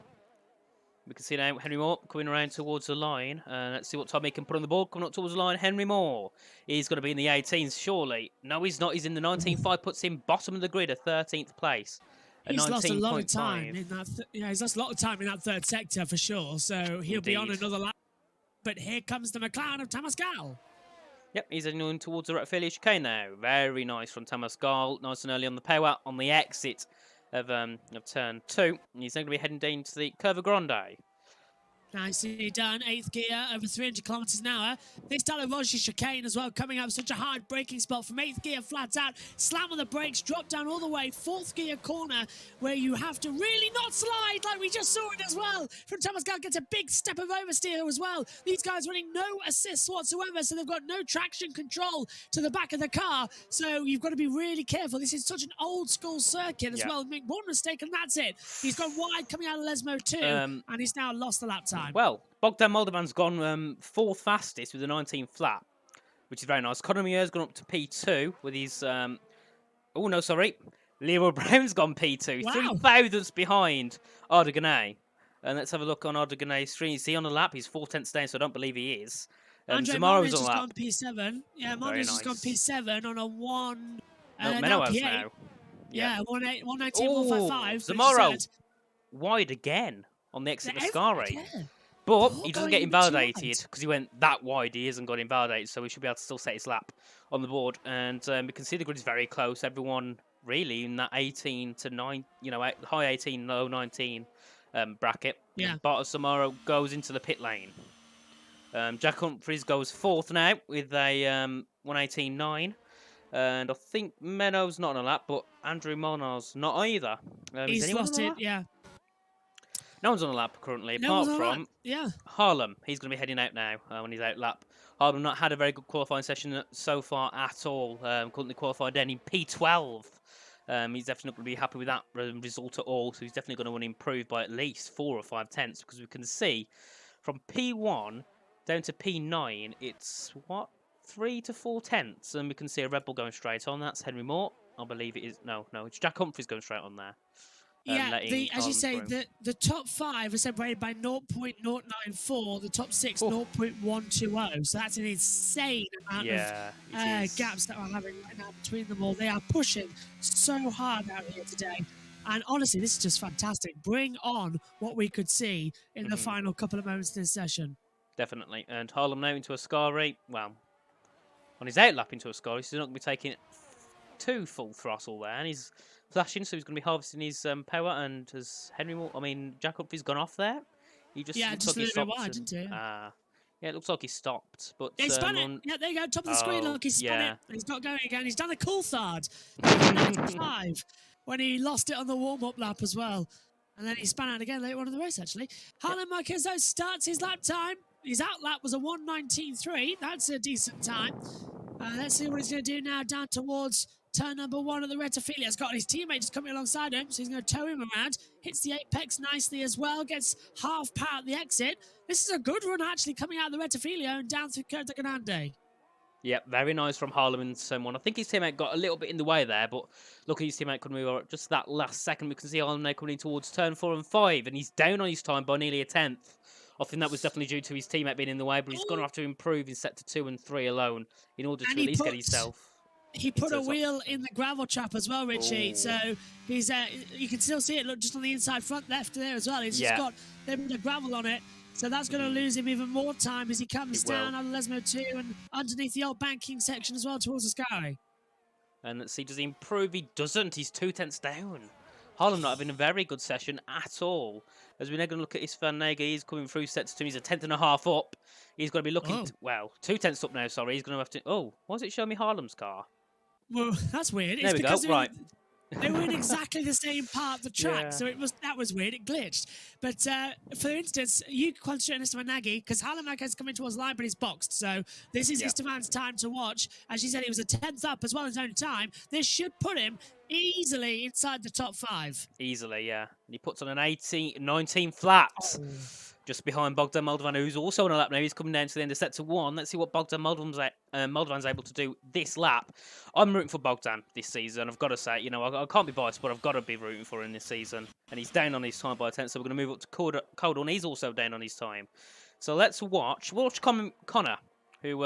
We can see now Henry Moore coming around towards the line. Let's see what time he can put on the board. Coming up towards the line, Henry Moore. He's going to be in the 18s, surely. No, he's not. He's in the 19.5, puts him bottom of the grid, a 13th place. He's lost a lot of time in that. He's lost a lot of time in that third sector for sure. So he'll be on another lap. But here comes the McLaren of Tamascal. Yep, he's heading towards the Raphael chicane now. Very nice from Tamascal. Nice and early on the power on the exit of turn 2. He's then going to be heading down to the Curva Grande. Nicely done, 8th gear, over 300 kilometers an hour. This Dalaroche chicane as well, coming up such a hard braking spot from 8th gear, flat out, slam on the brakes, drop down all the way, 4th gear corner, where you have to really not slide, like we just saw it as well. From Tamascal gets a big step of oversteer as well. These guys running no assists whatsoever, so they've got no traction control to the back of the car. So you've got to be really careful. This is such an old school circuit as well. Make one mistake and that's it. He's gone wide coming out of Lesmo 2, and he's now lost the lap time. Well, Bogdan Moldovan's gone 4th fastest with a 19 flat, which is very nice. Conor Muir's gone up to P2 with his... oh, no, sorry. Leroy Brown's gone P2. Wow. 3 thousandths behind Ardeganay. And let's have a look on Ardeganay's screen. Is he on the lap? He's 4 tenths down, so I don't believe he is. Andre Martinez has gone P7. Yeah, Martinez has gone P7 on a 1... Menno has now. Yeah, 119.155. Zamora wide again on the exit of Ascari. But he doesn't get invalidated because he went that wide. He hasn't got invalidated, so we should be able to still set his lap on the board. And we can see the grid is very close. Everyone really in that 18 to 9, high 18, low 19 bracket. Yeah. Bartas Samara goes into the pit lane. Jack Humphries goes fourth now with a 1:18.9. And I think Menno's not on a lap, but Andrew Monar's not either. Is He's anyone lost on a it, lap? yeah. No one's on a lap currently, No one's apart on that. from Yeah. Harlem. He's going to be heading out now when he's out lap. Harlem not had a very good qualifying session so far at all. Currently qualified then in P12. He's definitely not going to be happy with that result at all. So he's definitely going to want to improve by at least 4 or 5 tenths, because we can see from P1 down to P9, it's what? 3 to 4 tenths, and we can see a Red Bull going straight on. That's Henry Moore. I believe it is. No, it's Jack Humphries going straight on there. Yeah, as you say, through. the top 5 are separated by 0.094, the top 6, 0.120. So that's an insane amount of gaps that we're having right now between them all. They are pushing so hard out here today. And honestly, this is just fantastic. Bring on what we could see in the final couple of moments of this session. Definitely. And Harlem now into a Ascari. Well, on his out lap into a Ascari, so he's not going to be taking 2 full throttle there. And he's flashing, so he's going to be harvesting his power. And as Jack Humphries gone off there. He just just like a little bit wide, didn't he? Yeah, it looks like he stopped. But he spun it. Yeah, there you go, top of the screen. Look, he spun it. He's not going again. He's done a coulthard. 5 when he lost it on the warm-up lap as well. And then he spun out again later on in the race, actually. Harlan Marquez, though, starts his lap time. His out lap was a 1:19.3. That's a decent time. Let's see what he's going to do now down towards turn number 1 of the Rettifilia. He's got his teammate just coming alongside him, so he's going to tow him around. Hits the apex nicely as well. Gets half power at the exit. This is a good run, actually, coming out of the Rettifilia and down through Kota Grande. Yep, very nice from Harlem and someone. I think his teammate got a little bit in the way there, but luckily his teammate could move over just that last second. We can see Harlem now coming in towards turn 4 and 5, and he's down on his time by nearly a tenth. I think that was definitely due to his teammate being in the way, but he's going to have to improve in sector 2 and 3 alone in order to at least get himself. He put a wheel in the gravel trap as well, Richie. So he's you can still see it. Look, just on the inside front left there as well. He's just got the gravel on it. So that's going to lose him even more time as he comes down on Lesmo 2 and underneath the old banking section as well towards the sky. And let's see, does he improve? He doesn't. He's 2 tenths down. Harlem not having a very good session at all. As we're now going to look at Isfan Nega, he's coming through sector 2. He's a 1/10.5 up. He's going to be looking, 2 tenths up now, sorry. He's going to have to, why does it show me Harlem's car? Well, that's weird. There we go, right. They were in exactly the same part of the track, so that was weird. It glitched. But for instance, you concentrate on Esteban Nagy because Harlemak has come into his line, but he's boxed. So this is Esteban's time to watch. As you said, he was a 10th up as well in his own time. This should put him easily inside the top 5. Easily, yeah. And he puts on an 19 flat. Just behind Bogdan Moldovan, who's also on a lap now. He's coming down to the end of sector 1. Let's see what Bogdan Moldovan's able to do this lap. I'm rooting for Bogdan this season. I've got to say, I can't be biased, but I've got to be rooting for him this season. And he's down on his time by a 10th, so we're going to move up to Codon. He's also down on his time. So let's watch Connor, who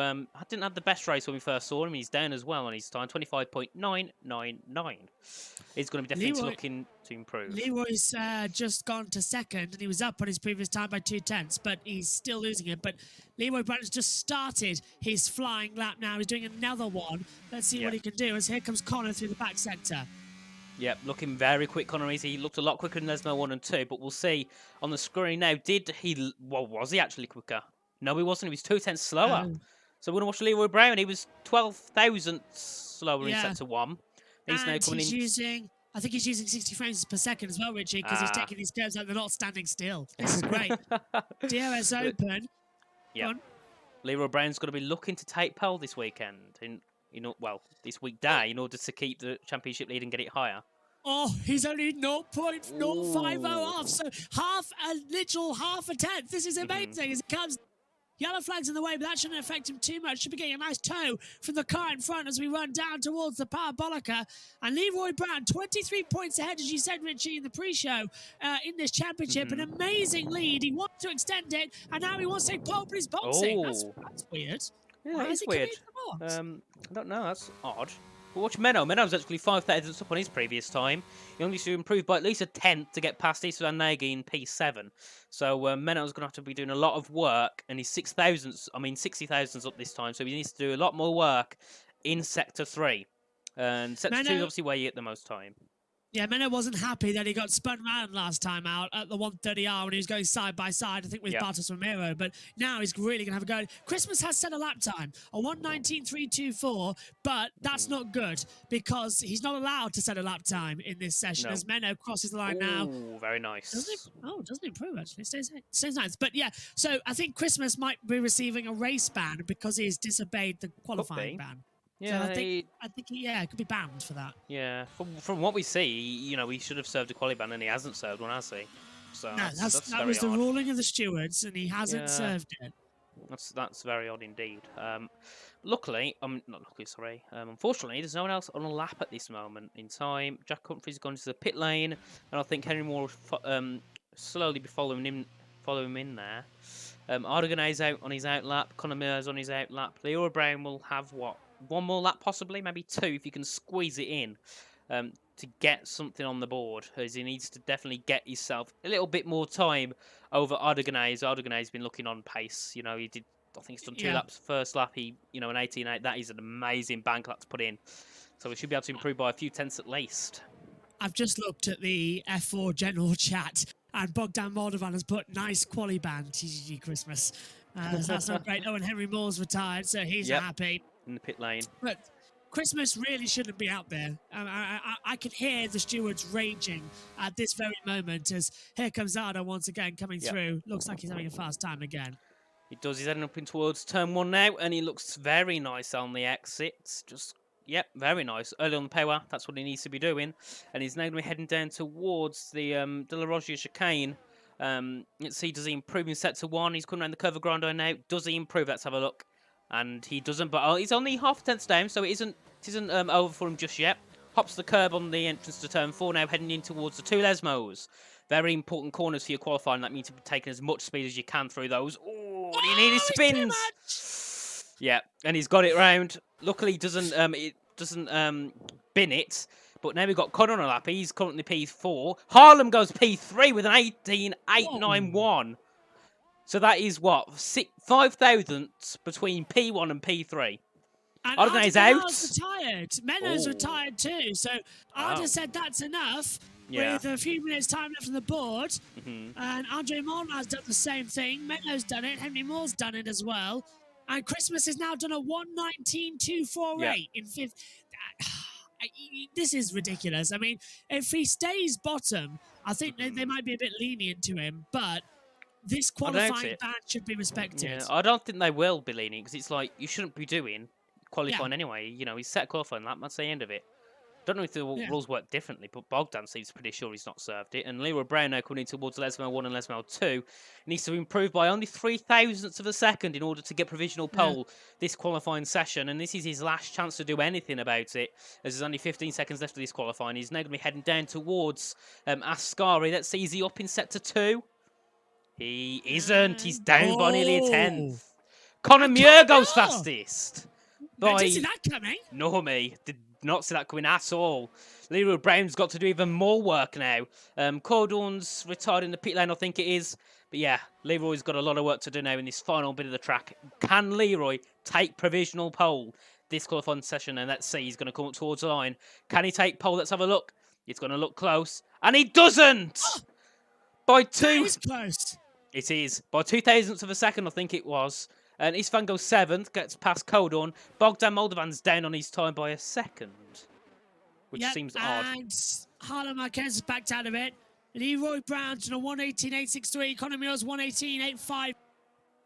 didn't have the best race when we first saw him. He's down as well on his time, 25.999. He's going to be definitely looking to improve. Leroy's just gone to second, and he was up on his previous time by 2 tenths, but he's still losing it. But Leroy Brown's just started his flying lap now. He's doing another one. Let's see what he can do, as here comes Connor through the back sector. Yep, looking very quick, Connor. He looked a lot quicker than Lesmo 1 and 2, but we'll see on the screen now. Was he actually quicker? No, he wasn't. He was 2 tenths slower. So we're going to watch Leroy Brown. He was 12 thousandths slower in sector 1. He's now coming in. I think he's using 60 frames per second as well, Richie, because he's taking these curves out. They're not standing still. This is great. DRS open. Yeah. Leroy Brown's going to be looking to take pole this weekend. This weekday in order to keep the championship lead and get it higher. Oh, he's only 0.050 off, so half a tenth. This is amazing as it comes. Yellow flag's in the way, but that shouldn't affect him too much. Should be getting a nice tow from the car in front as we run down towards the Parabolica. And Leroy Brown, 23 points ahead, as you said, Richie, in the pre-show in this championship. An amazing lead. He wants to extend it, and now he wants to take pole, but he's boxing. That's weird. Yeah, that is weird. I don't know. That's odd. But watch Menno. Menno's actually 5 thousandths up on his previous time. He only needs to improve by at least a tenth to get past Isfan Nagy in P7. So Menno's going to have to be doing a lot of work, and he's 60 thousandths up this time. So he needs to do a lot more work in Sector 3. And Sector 2 is obviously where you get the most time. Yeah, Menno wasn't happy that he got spun round last time out at the 130R when he was going side by side, I think, with Bartos Romero. But now he's really going to have a go. Christmas has set a lap time, a 1:19.324, but that's not good because he's not allowed to set a lap time in this session as Menno crosses the line now. Oh, very nice. Doesn't improve, actually. Stays nice. But yeah, so I think Christmas might be receiving a race ban because he's disobeyed the qualifying ban. Yeah, so I think it could be banned for that. Yeah, from what we see, you know, he should have served a quali ban, and he hasn't served one, has he? So no, that was the ruling of the stewards, and he hasn't served it. That's very odd indeed. Luckily, not luckily, sorry. Unfortunately, there's no one else on a lap at this moment in time. Jack Humphrey's gone to the pit lane, and I think Henry Moore will slowly be following him in there. Ardoganay's out on his out lap. Conor Miller's on his out lap. Leroy Brown will have what? One more lap, possibly, maybe two, if you can squeeze it in to get something on the board, as he needs to definitely get himself a little bit more time over Ardoganay. Ardoganay's been looking on pace. You know, I think he's done 2 laps first lap. An 18.8. That is an amazing bank lap to put in. So we should be able to improve by a few tenths at least. I've just looked at the F4 general chat, and Bogdan Moldovan has put nice quali ban TGG Christmas. So that's not great. Oh, and Henry Moore's retired, so he's happy. In the pit lane. But Christmas really shouldn't be out there. I can hear the stewards raging at this very moment as here comes Ardo once again coming through. Looks like he's having a fast time again. He does. He's heading up in towards turn 1 now, and he looks very nice on the exits. Very nice. Early on the power, that's what he needs to be doing. And he's now going to be heading down towards the De La Roggia chicane. Let's see, does he improve in set to 1? He's coming around the Curva Grande now. Does he improve? Let's have a look. And he doesn't, but he's only half a tenth down, so it isn't over for him just yet. Hops the curb on the entrance to turn 4 now, heading in towards the 2 Lesmos. Very important corners for your qualifying. That means to be taking as much speed as you can through those. Oh, he needed spins. Yeah, and he's got it round. Luckily, it doesn't bin it. But now we've got Conor on a lap. He's currently P4. Harlem goes P3 with an 18.891. So that is what? 5 thousandths between P1 and P3. And Ardoganay's out. Retired. Menno's retired too. So Arda said that's enough with a few minutes time left on the board. And Andre Molnar's done the same thing. Menno's done it. Henry Moore's done it as well. And Christmas has now done a 1:19.248 in 5th. This is ridiculous. I mean, if he stays bottom, I think they might be a bit lenient to him. But this qualifying ban should be respected. Yeah, I don't think they will be lenient because it's like you shouldn't be doing qualifying anyway. You know, he's set qualifying lap. That's the end of it. Don't know if the rules work differently, but Bogdan seems pretty sure he's not served it. And Leroy Brown now coming in towards Lesmo 1 and Lesmo 2 needs to improve by only 3 thousandths of a second in order to get provisional pole this qualifying session. And this is his last chance to do anything about it, as there's only 15 seconds left of this qualifying. He's now going to be heading down towards Ascari. Let's see, is he up in set to 2? He isn't. He's down by nearly a 10th. Conor Muir goes fastest. I didn't see that coming. No, me. Did not see that coming at all. Leroy Brown's got to do even more work now. Cordon's retired in the pit lane, I think it is. But yeah, Leroy's got a lot of work to do now in this final bit of the track. Can Leroy take provisional pole this qualifying session? And let's see, he's going to come up towards the line. Can he take pole? Let's have a look. It's going to look close. And he doesn't! By 2... That is close. It is. By 2 thousandths of a second, I think it was. And Istvan goes 7th, gets past Kodon. Bogdan Moldovan's down on his time by a second, which seems odd. And Harlem Marquez is backed out of it. Leroy Brown's on a 1:18.863. Conor Muir's 1:18.85.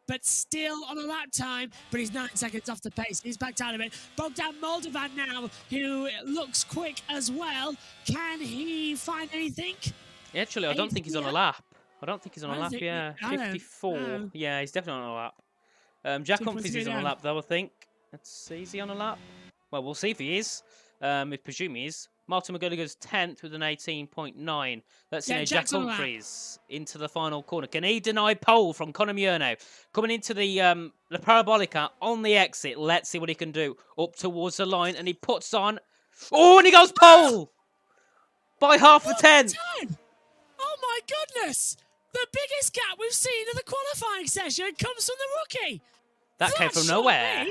But still on a lap time, but he's 9 seconds off the pace. He's backed out of it. Bogdan Moldovan now, who looks quick as well. Can he find anything? Actually, I don't think he's on a lap. I don't think he's on a lap, 54. Yeah, he's definitely on a lap. Jack Humphries is on a lap, though, I think. Let's see, is he on a lap? Well, we'll see if he is. I presume he is. Martin McGurley goes 10th with an 18.9. Let's see now, Jack Humphries into the final corner. Can he deny pole from Conor Muir now? Coming into the Parabolica on the exit. Let's see what he can do. Up towards the line, and he puts on... Oh, and he goes pole! By half a tenth. Oh, my goodness! The biggest gap we've seen in the qualifying session comes from the rookie. That came from nowhere.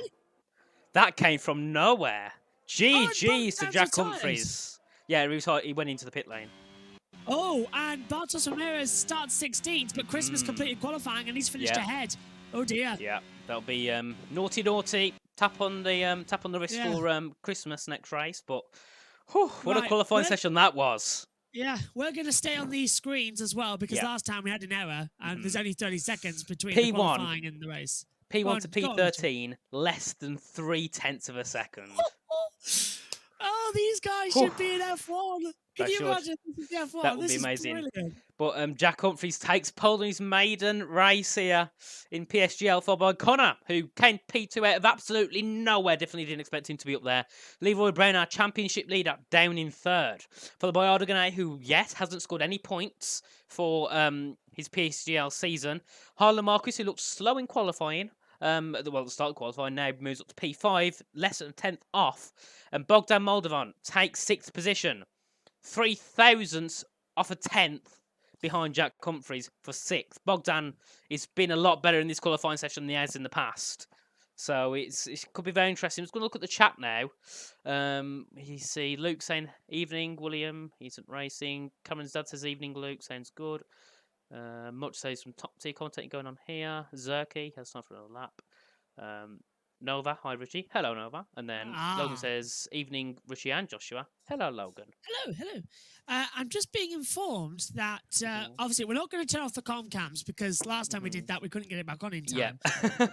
That came from nowhere. GG's to Jack Humphries. Yeah, he went into the pit lane. Oh, and Bartos Ramirez starts 16th, but Christmas completed qualifying and he's finished ahead. Oh dear. Yeah, that'll be naughty. Tap on the wrist for Christmas next race. But what a qualifying session that was. Yeah, we're going to stay on these screens as well because last time we had an error and there's only 30 seconds between the qualifying and the race. P1 to P13, less than 0.3 of a second. Oh, these guys should be in F1. Can you imagine this is F1? That would be amazing. But Jack Humphries takes pole in his maiden race here in PSGL, followed by Connor, who came P2 out of absolutely nowhere. Definitely didn't expect him to be up there. Leroy Brown, our championship leader, down in third. Followed by Ardoganay, who, hasn't scored any points for his PSGL season. Harlan Marcus, who looked slow in qualifying. At the start of qualifying, now moves up to P5, less than 10th off. And Bogdan Moldovan takes 6th position. 0.003 off a 10th behind Jack Humphries for 6th. Bogdan has been a lot better in this qualifying session than he has in the past. So it could be very interesting. I'm just going to look at the chat now. You see Luke saying, evening, William. He isn't racing. Cameron's dad says, evening, Luke. Sounds good. Much says some top tier content going on here. Zerky has time for another lap. Nova, hi Richie. Hello Nova. And then Logan says, evening Richie and Joshua. Hello Logan. Hello. I'm just being informed that obviously we're not going to turn off the comm cams because last time we did that we couldn't get it back on in time. Yeah.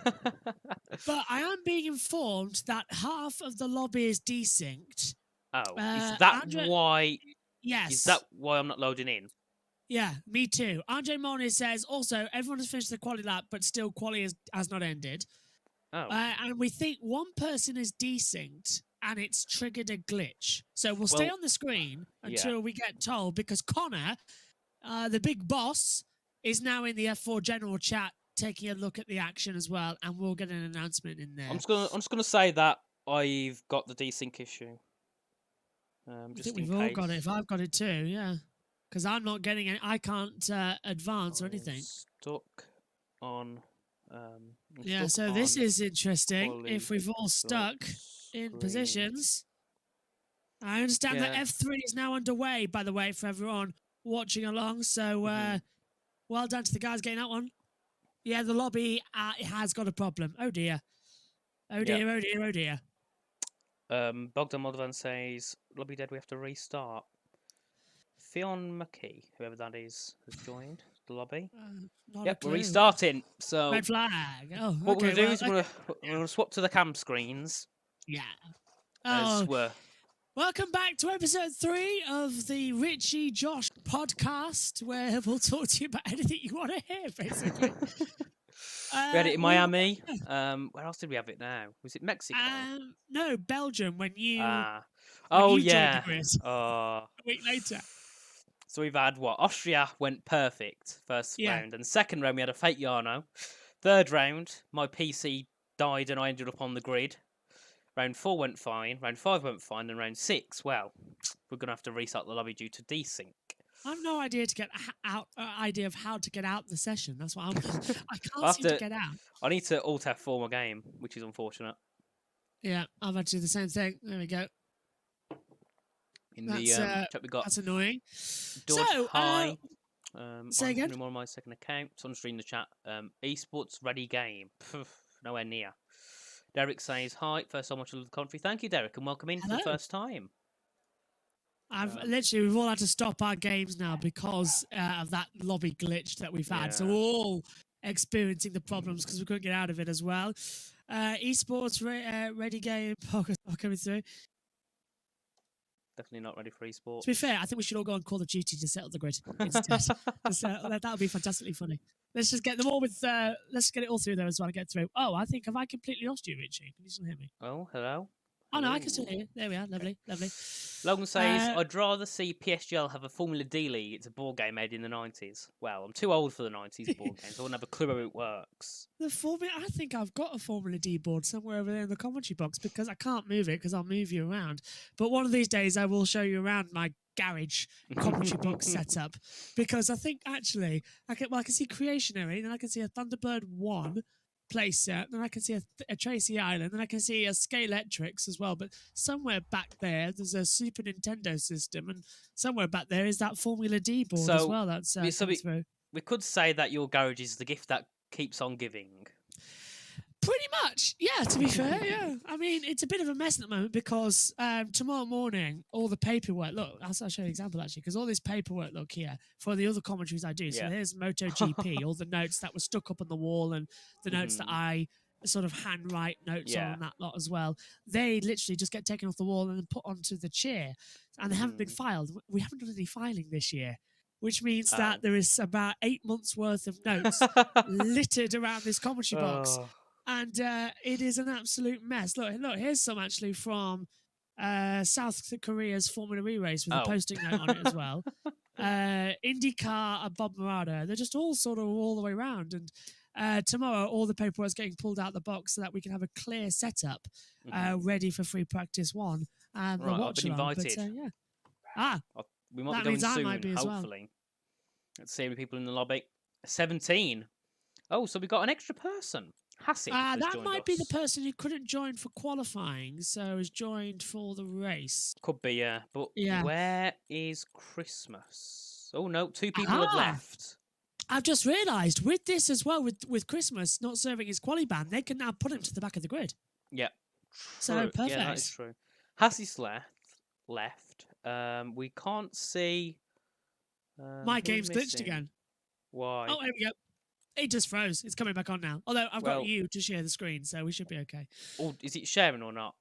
But I am being informed that half of the lobby is desynced. Oh, is that why? Yes. Is that why I'm not loading in? Yeah, me too. Andre Mone says also everyone has finished the quali lap, but still quali has not ended. Oh. And we think one person is desynced and it's triggered a glitch. So we'll stay on the screen until we get told because Connor, the big boss, is now in the F4 general chat taking a look at the action as well, and we'll get an announcement in there. I'm just gonna say that I've got the desync issue. I think we've all got it. If I've got it too, yeah. Because I'm not getting it. I can't advance or anything. Stuck on. So this is interesting. If we've all stuck in positions. I understand that F3 is now underway, by the way, for everyone watching along. So well done to the guys getting that one. Yeah, the lobby has got a problem. Oh dear. Oh dear. Bogdan Moldovan says, lobby dead, we have to restart. Theon McKee, whoever that is, has joined the lobby. Yep, we're restarting. So red flag. Oh, what we're going to do is we're going to swap to the cam screens. Yeah. Welcome back to episode 3 of the Richie Josh podcast, where we'll talk to you about anything you want to hear, basically. We had it in Miami. Where else did we have it now? Was it Mexico? No, Belgium. When you joined the grid a week later. So we've had Austria went perfect first round, and second round we had a fake Yarno. Third round, my PC died and I ended up on the grid. Round 4 went fine. Round 5 went fine, and round 6, well, we're gonna have to restart the lobby due to desync. I have no idea idea of how to get out the session. That's what I can't seem to get out. I need to alt F4 my game, which is unfortunate. Yeah, I've had to do the same thing. There we go. In the chat we got. That's annoying. Dodge, hi. Say again. More on my second account. It's on stream the chat. Esports ready game. Nowhere near. Derek says hi. First time watching the country. Thank you, Derek, and welcome in for the first time. We've all had to stop our games now because of that lobby glitch that we've had. So we're all experiencing the problems because we couldn't get out of it as well. Esports ready game. Coming through. Definitely not ready for esports. To be fair, I think we should all go on Call of Duty to settle the grid instead. That would be fantastically funny. Let's just get them all with. Let's get it all through there as well. Get through. Oh, I think have I completely lost you, Richie? Can you still hear me? Oh, hello. Oh no, I can still hear you. There we are. Lovely. Logan says, I'd rather see PSGL have a Formula D League. It's a board game made in the 90s. Well, I'm too old for the 90s board games. I wouldn't have a clue how it works. I think I've got a Formula D board somewhere over there in the commentary box because I can't move it because I'll move you around. But one of these days I will show you around my garage commentary box setup because I think actually I can see Creationary and then I can see a Thunderbird 1 playset, then I can see a Tracy Island, then I can see a Scalextrics as well. But somewhere back there's a Super Nintendo system, and somewhere back there is that Formula D board as So, well. That's through. we could say that your garage is the gift that keeps on giving. Pretty much, yeah, to be fair, yeah. I mean, it's a bit of a mess at the moment because tomorrow morning, all the paperwork, look, I'll show you an example actually, because all this paperwork, look here, for the other commentaries I do. So Yeah. there's MotoGP, all the notes that were stuck up on the wall and the notes that I sort of handwrite notes on that lot as well. They literally just get taken off the wall and then put onto the chair. And they haven't been filed. We haven't done any filing this year, which means that there is about 8 months worth of notes littered around this commentary box. And it is an absolute mess. Look, here's some actually from South Korea's Formula E race with a posting note on it as well. IndyCar and Bob Morado. They're just all sort of all the way around. And tomorrow, all the paperwork's getting pulled out of the box so that we can have a clear setup ready for free practice 1 and the watch. I've been invited. We might be going soon, hopefully. Well. Let's see how many people in the lobby. 17. Oh, so we got an extra person. That might be the person who couldn't join for qualifying, so has joined for the race. Could be, yeah. But where is Christmas? Oh, no, 2 people have left. I've just realised with this as well, with Christmas not serving his quali ban, they can now put him to the back of the grid. Yeah. So, perfect. Yeah, that is true. Hassie's left. We can't see... My game's glitched again. Why? Oh, here we go. It just froze. It's coming back on now. Although I've got you to share the screen, so we should be okay. Oh, is it sharing or not?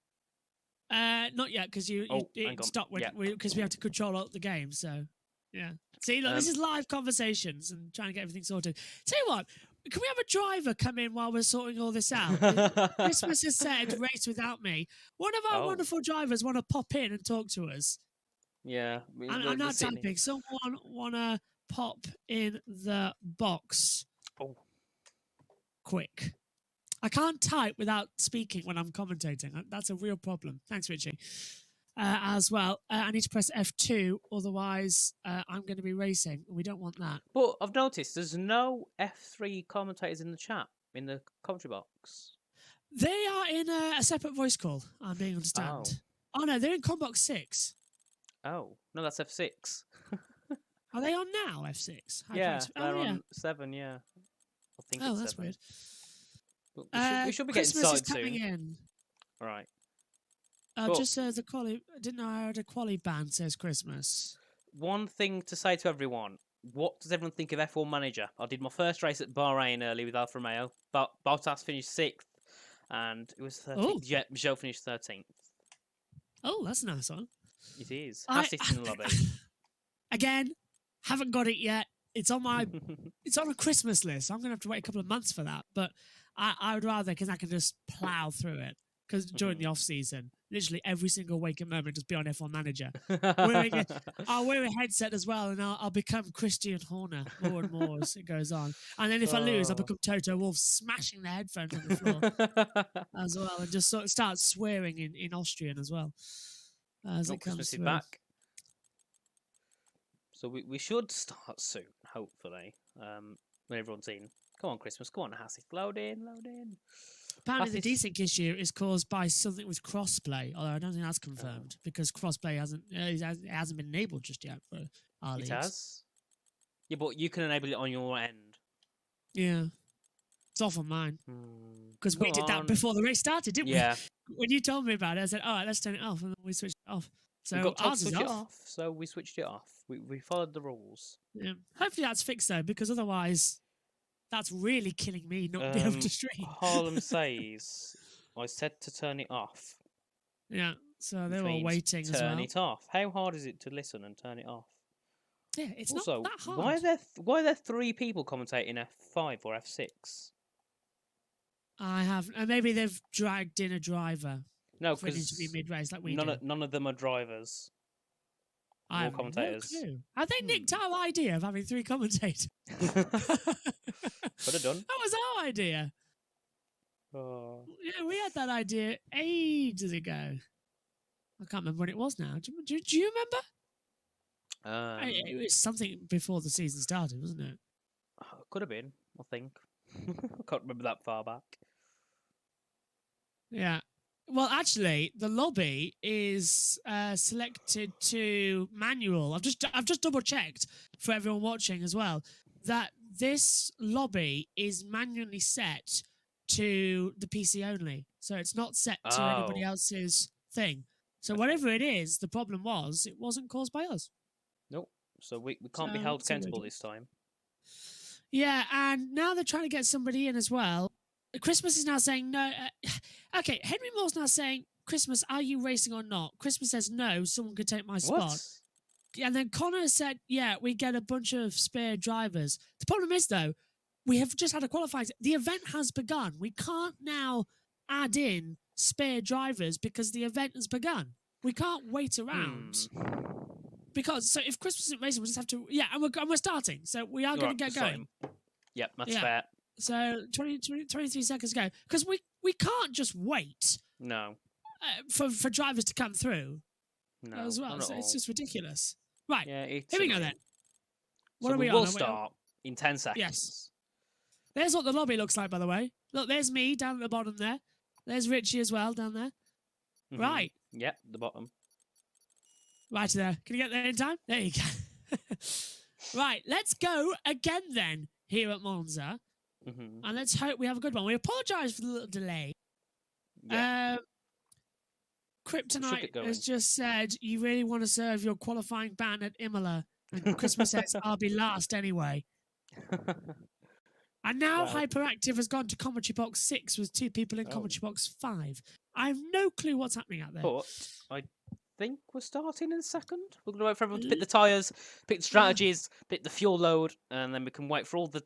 Not yet, because it stopped because we have to control out the game. So, yeah. See, look, this is live conversations and trying to get everything sorted. Tell you what, can we have a driver come in while we're sorting all this out? Christmas is said, race without me. One of our wonderful drivers want to pop in and talk to us. Yeah. I'm not typing. Someone want to pop in the box. Oh. Quick. I can't type without speaking when I'm commentating. That's a real problem. Thanks, Richie. As well, I need to press F2, otherwise I'm going to be racing. We don't want that. But I've noticed there's no F3 commentators in the chat, in the commentary box. They are in a separate voice call, I'm being understand. Oh, no, they're in Combox 6. Oh, no, that's F6. Are they on now, F6? They're on 7, yeah. I think it's that's 7. weird. We should be Christmas getting is coming soon. in. All right. Just the quali. I didn't know I had a quali ban says Christmas. One thing to say to everyone. What does everyone think of F1 Manager? I did my first race at Bahrain early with Alfa Romeo. But Bottas finished 6th. And it was 13th. Yeah, Michelle finished 13th. Oh, that's a nice one. It is. Hassie's in the lobby. Again, haven't got it yet. It's on my, it's on a Christmas list. I'm gonna have to wait a couple of months for that. But I would rather, because I can just plow through it. Because during the off season, literally every single waking moment, just be on F1 Manager. I'll wear a headset as well, and I'll become Christian Horner more and more as it goes on. And then if I lose, I'll become Toto Wolff, smashing the headphones on the floor as well, and just sort of start swearing in Austrian as well. As it comes through. Back. So we should start soon, hopefully, when everyone's in. Come on, Christmas. Come on, Hassie. Load in. Apparently, the desync issue is caused by something with crossplay, although I don't think that's confirmed because crossplay hasn't been enabled just yet for our leagues. It has? Yeah, but you can enable it on your end. Yeah. It's off on mine. Because we did that before the race started, didn't we? When you told me about it, I said, all right, let's turn it off. And then we switched it off. So ours is off. So we switched it off. We followed the rules. Yeah. Hopefully that's fixed, though, because otherwise that's really killing me not being able to stream. Harlem says, I said to turn it off. Yeah, so they're all waiting as well. Turn it off. How hard is it to listen and turn it off? Yeah, it's also, not that hard. Why are there 3 people commentating F5 or F6? I have, and maybe they've dragged in a driver. No, for it to be mid-race like we do. None of them are drivers. I have commentators. No clue. Have they nicked our idea of having 3 commentators? Could have done. That was our idea. Oh. Yeah, we had that idea ages ago. I can't remember when it was now. Do you remember? It was something before the season started, wasn't it? Could have been, I think. I can't remember that far back. Yeah. Well, actually, the lobby is selected to manual. I've just double checked for everyone watching as well that this lobby is manually set to the PC only, so it's not set to anybody Oh. else's thing. So Okay. whatever it is, the problem was it wasn't caused by us. Nope. So we can't be So held that's a weird accountable one. this time. Yeah, and now they're trying to get somebody in as well. Christmas is now saying no. Okay, Henry Moore's now saying, Christmas, are you racing or not? Christmas says no, someone could take my spot. What? And then Connor said, yeah, we get a bunch of spare drivers. The problem is, though, we have just had a qualifying. The event has begun. We can't now add in spare drivers because the event has begun. We can't wait around. Because, so if Christmas isn't racing, we'll just have to, yeah, and we're starting. So we are going to get going. Yep, that's Yeah. fair. So 23 seconds ago. Because we can't just wait No. for drivers to come through No. as well. Not at So it's all. just ridiculous. Right. Yeah, it's Here we go annoying. then. What So are we will on? start in 10 seconds. Yes. There's what the lobby looks like, by the way. Look, there's me down at the bottom there. There's Richie as well down there. Mhm. Right. Yep, the bottom. Right there. Can you get there in time? There you go. Right, let's go again then here at Monza. Mhm. And let's hope we have a good one. We apologise for the little delay. Yeah. Kryptonite going. has just said, you really want to serve your qualifying ban at Imola. And Christmas says, I'll be last anyway. And now Wow. Hyperactive has gone to commentary box 6 with 2 people in commentary box 5. I have no clue what's happening out there. But I think we're starting in a second. We're going to wait for everyone to pick the tyres, pick the strategies, pick the fuel load, and then we can wait for all the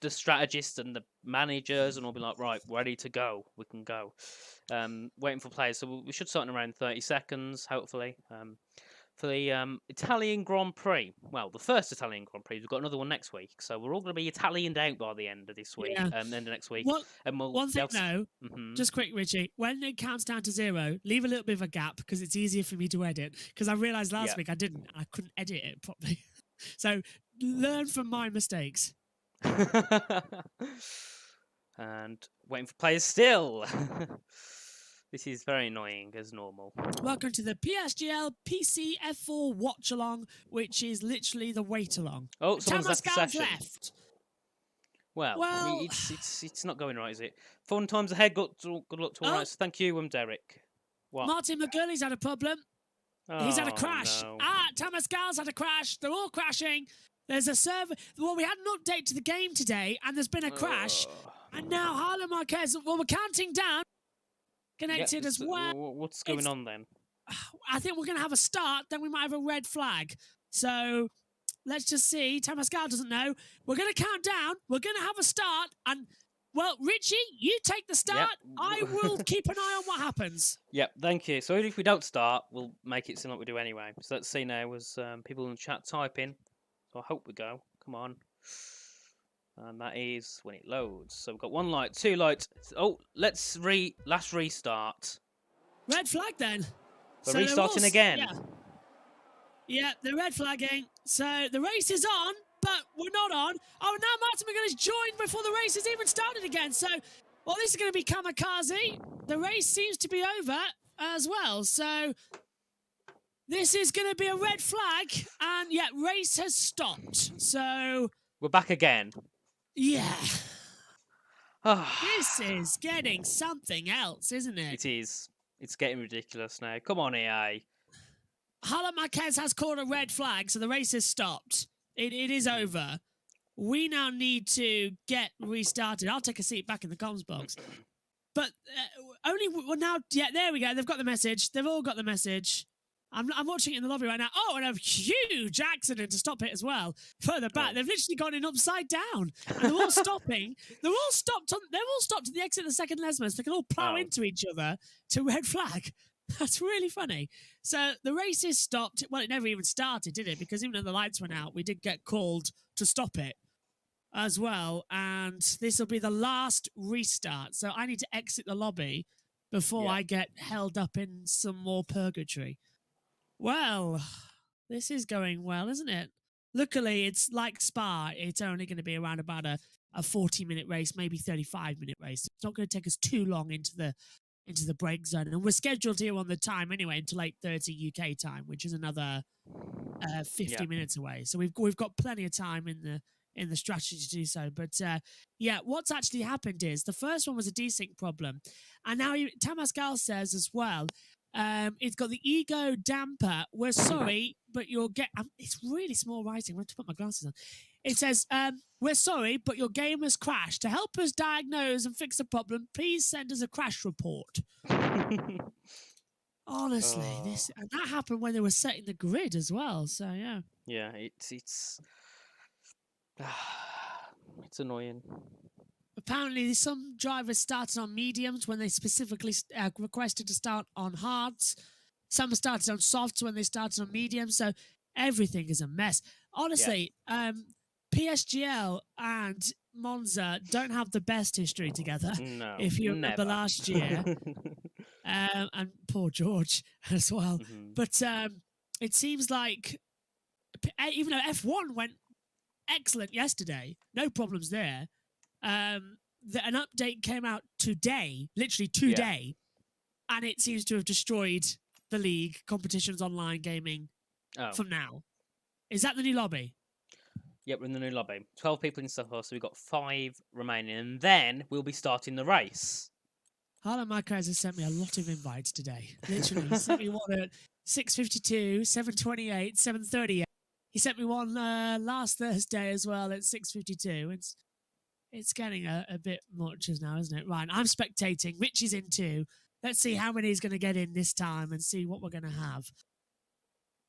strategists and the managers, and we'll be like, right, ready to go. We can go. Waiting for players. So we should start in around 30 seconds, hopefully. For the Italian Grand Prix. Well, the first Italian Grand Prix. We've got another one next week. So we're all going to be Italianed out by the end of this week. Yeah. End of next week. And one thing, though, just quick, Richie, when it counts down to 0, leave a little bit of a gap because it's easier for me to edit. Because I realised last week I couldn't edit it properly. So learn from my mistakes. And waiting for players still. This is very annoying as normal. Welcome to the PSGL PC F4 watch along, which is literally the wait along. Oh, someone's left the session. Left. Well, Well, it's not going right, is it? Fun times ahead. Good luck to all right. So thank you, Derek. What? Martin McGurley's had a problem. He's had a crash. No. Thomas Gal's had a crash. They're all crashing. There's a server. Well, we had an update to the game today, and there's been a crash. And now Harlan Marquez. Well, we're counting down. Connected as well. What's going on then? I think we're going to have a start. Then we might have a red flag. So let's just see. Thomas Gal doesn't know. We're going to count down. We're going to have a start. And, well, Richie, you take the start. Yep. I will keep an eye on what happens. Yep, thank you. So if we don't start, we'll make it seem like we do anyway. So let's see now as people in the chat type in. So I hope we go. Come on. And that is when it loads. So we've got 1 light, 2 lights. Oh, let's last restart. Red flag then. We're so restarting again. Yeah, they're red flagging. So the race is on, but we're not on. Oh, now Martin McGuinness joined before the race has even started again. So, well, this is going to be kamikaze. The race seems to be over as well. So this is going to be a red flag. And, yeah, race has stopped. So we're back again. Yeah. This is getting something else, isn't it? It is. It's getting ridiculous now. Come on, EA. Harlan Marquez has called a red flag, so the race has stopped. It is over. We now need to get restarted. I'll take a seat back in the comms box. But now, yeah, there we go. They've got the message. They've all got the message. I'm watching it in the lobby right now. Oh, and a huge accident to stop it as well. Further back, they've literally gone in upside down. And they're all stopping. They're all stopped at the exit of the second Lesmos. They can all plough into each other to red flag. That's really funny. So the race is stopped. Well, it never even started, did it? Because even though the lights went out, we did get called to stop it as well. And this will be the last restart. So I need to exit the lobby before I get held up in some more purgatory. Well, this is going well, isn't it? luckily, it's like Spa. It's only going to be around about a 40-minute race, maybe 35-minute race. It's not going to take us too long into the break zone. And we're scheduled here on the time anyway until 8:30 UK time, which is another 50 minutes away. So we've got plenty of time in the strategy to do so. But yeah, what's actually happened is the first one was a desync problem, and now Tamascal says as well. It's got the ego damper. We're sorry, but you'll get. It's really small writing. I have to put my glasses on. It says, "We're sorry, but your game has crashed. To help us diagnose and fix the problem, please send us a crash report." Honestly, and that happened when they were setting the grid as well. So yeah. Yeah, it's it's annoying. Apparently, some drivers started on mediums when they specifically requested to start on hards. Some started on softs when they started on mediums. So everything is a mess. Honestly, PSGL and Monza don't have the best history together. No, if you remember last year. And poor George as well. Mm-hmm. But it seems like, even though F1 went excellent yesterday, no problems there. An update came out today, literally today, and it seems to have destroyed the league, competitions, online gaming from now. Is that the new lobby? Yep, we're in the new lobby. 12 people in so far, so we've got 5 remaining, and then we'll be starting the race. Harlan Marquez has sent me a lot of invites today. Literally, he sent me one at 6:52, 7:28, 7:38. He sent me one last Thursday as well at 6:52. It's getting a bit much now, isn't it? Right, I'm spectating. Rich is in too. Let's see how many he's going to get in this time and see what we're going to have.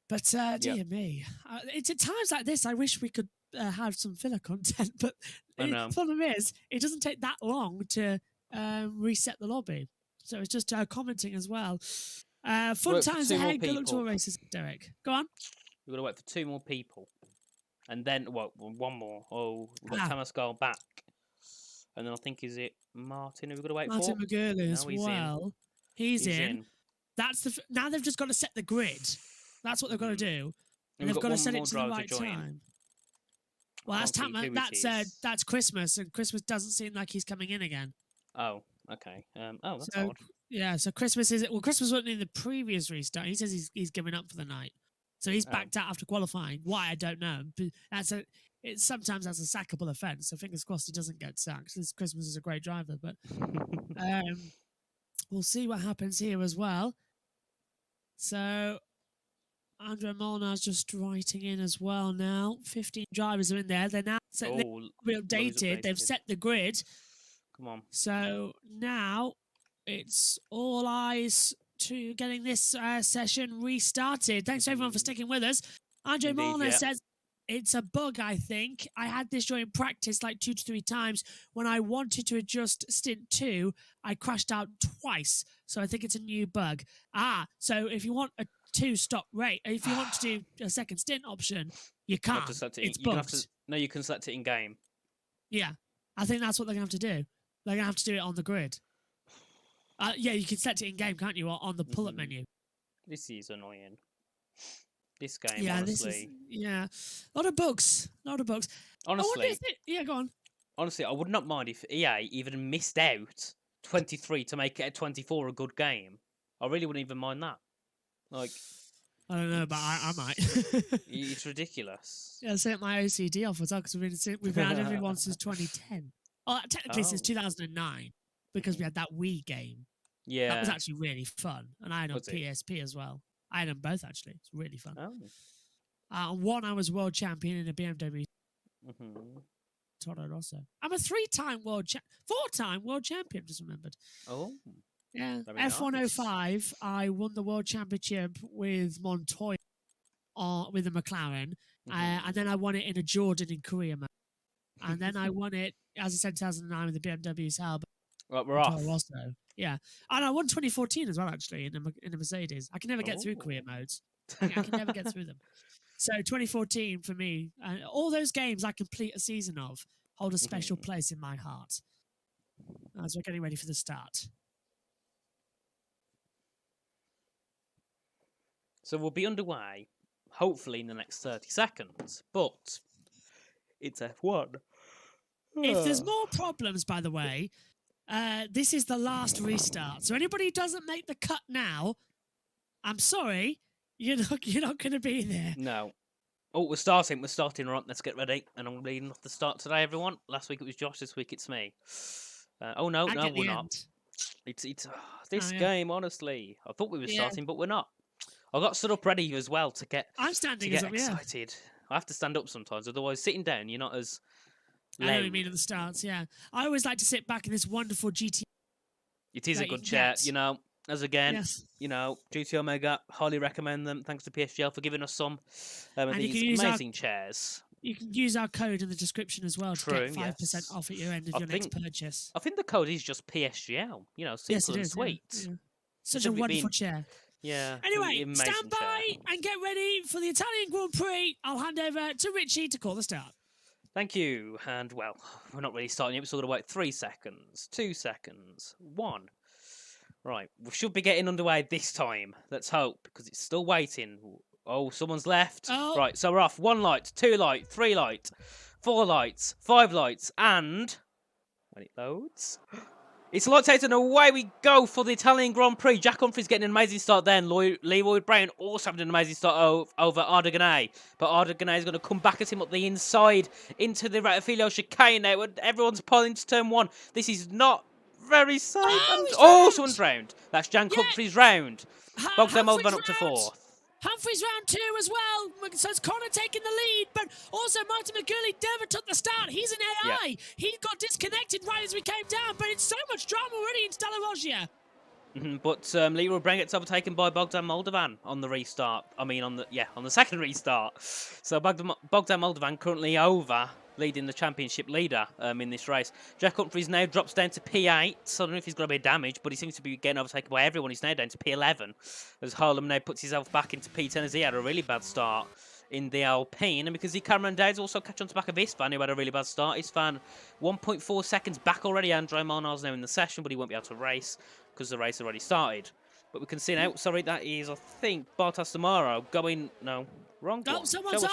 But dear me, it's at times like this I wish we could have some filler content. But the problem is, it doesn't take that long to reset the lobby. So it's just commenting as well. Fun times ahead. Good luck to all races, Derek. Go on. We've got to wait for 2 more people. And then, one more. Oh, we've got Tamascal back. And then I think, is it Martin who we've got to wait Martin for? McGurley as well. He's in. That's now they've just got to set the grid. That's what they've got to do. And they've got to set it to the right time. Well, that's Christmas, and Christmas doesn't seem like he's coming in again. Oh, okay. That's odd. Yeah, so Christmas Christmas wasn't in the previous restart. He says he's giving up for the night. So he's backed out after qualifying. Why, I don't know. But sometimes that's a sackable offence. So fingers crossed he doesn't get sacked. This Christmas is a great driver, but we'll see what happens here as well. So Andre Molnar's just writing in as well now. 15 drivers are in there. They're now updated. They've set the grid. Come on. So now it's all eyes to getting this session restarted. Thanks to everyone for sticking with us. Andre Molnar says, it's a bug, I think. I had this during practice like 2 to 3 times. When I wanted to adjust stint 2, I crashed out twice. So I think it's a new bug. So if you want a 2-stop rate, if you want to do a second stint option, you can't. It's bugged. You can select it in game. Yeah, I think that's what they're going to have to do. They're going to have to do it on the grid. You can set it in game, can't you, on the pull-up menu? This is annoying. This game, honestly. A lot of bugs. Honestly. Go on. Honestly, I would not mind if EA even missed out 23 to make it a 24 a good game. I really wouldn't even mind that. Like, I don't know, but I might. It's ridiculous. Yeah, set my OCD off as well, because we've had everyone since 2010. Oh, technically since 2009, because we had that Wii game. Yeah. That was actually really fun. And I had on PSP as well. I had them both, actually. It's really fun. One, I was world champion in a BMW. Toro Rosso. I'm a 3-time four-time world champion, just remembered. Oh. Yeah. F105, I won the world championship with Montoya with a McLaren. And then I won it in a Jordan in Korea, man. And then I won it, as I said, 2009 with the BMW Sauber. Right, we're off. Rosso. Yeah. And I won 2014 as well, actually, in a Mercedes. I can never get through career modes. I can never get through them. So 2014 for me, all those games I complete a season of hold a special place in my heart as we're getting ready for the start. So we'll be underway, hopefully in the next 30 seconds. But it's F1. If there's more problems, by the way, this is the last restart. So anybody who doesn't make the cut now, I'm sorry, you're not going to be there. No. Oh, we're starting. Right, let's get ready. And I'm leading off the start today, everyone. Last week it was Josh. This week it's me. Oh no, we're not. It's this game. Honestly, I thought we were starting, but we're not. I got stood up ready as well to get. I'm standing to get excited. I have to stand up sometimes, otherwise sitting down you're not as. Lame. I know what you mean at the start. Yeah, I always like to sit back in this wonderful GT. It is a good chair, As again, GT Omega, highly recommend them. Thanks to PSGL for giving us some of these amazing chairs. You can use our code in the description as well to get 5% off at your end of your next purchase. I think the code is just PSGL. Simple and sweet. Yeah. Such a wonderful chair. Yeah. Anyway, stand by and get ready for the Italian Grand Prix. I'll hand over to Richie to call the start. Thank you. And, well, we're not really starting yet. We're still going to wait 3 seconds, 2 seconds, 1. Right, we should be getting underway this time. Let's hope, because it's still waiting. Oh, someone's left. Oh. Right, so we're off. 1 light, 2 light, 3 light, 4 lights, 5 lights, and... when it loads... it's lights out and away we go for the Italian Grand Prix. Jack Humphrey's getting an amazing start there. And Leroy Brown also having an amazing start over Ardeganay. But Ardeganay is going to come back at him up the inside into the Ratafilio chicane now. Everyone's pulling to turn 1. This is not very safe. Someone's round. That's Jan Humphrey's round. Bogdan Moldovan up to 4th. Humphrey's round 2 as well. So it's Connor taking the lead, but also Martin McGurley never took the start. He's an AI. Yeah. He got disconnected right as we came down, but it's so much drama already in Stella Rogia. But Leroy Brown gets overtaken by Bogdan Moldovan on the restart. I mean, on the second restart. So Bogdan Moldovan currently over, leading the championship leader in this race. Jack Humphreys now drops down to P8. So I don't know if he's got a bit of damage, but he seems to be getting overtaken by everyone. He's now down to P11. As Harlem now puts himself back into P10 as he had a really bad start in the Alpine. And because Cameron Dowd's also catch on to back of Istvan, who had a really bad start. Istvan 1.4 seconds back already. Andre Molnar's now in the session, but he won't be able to race because the race already started. But we can see now, sorry, that is, I think, Bartas Tamaro going, no, wrong one. Oh, someone's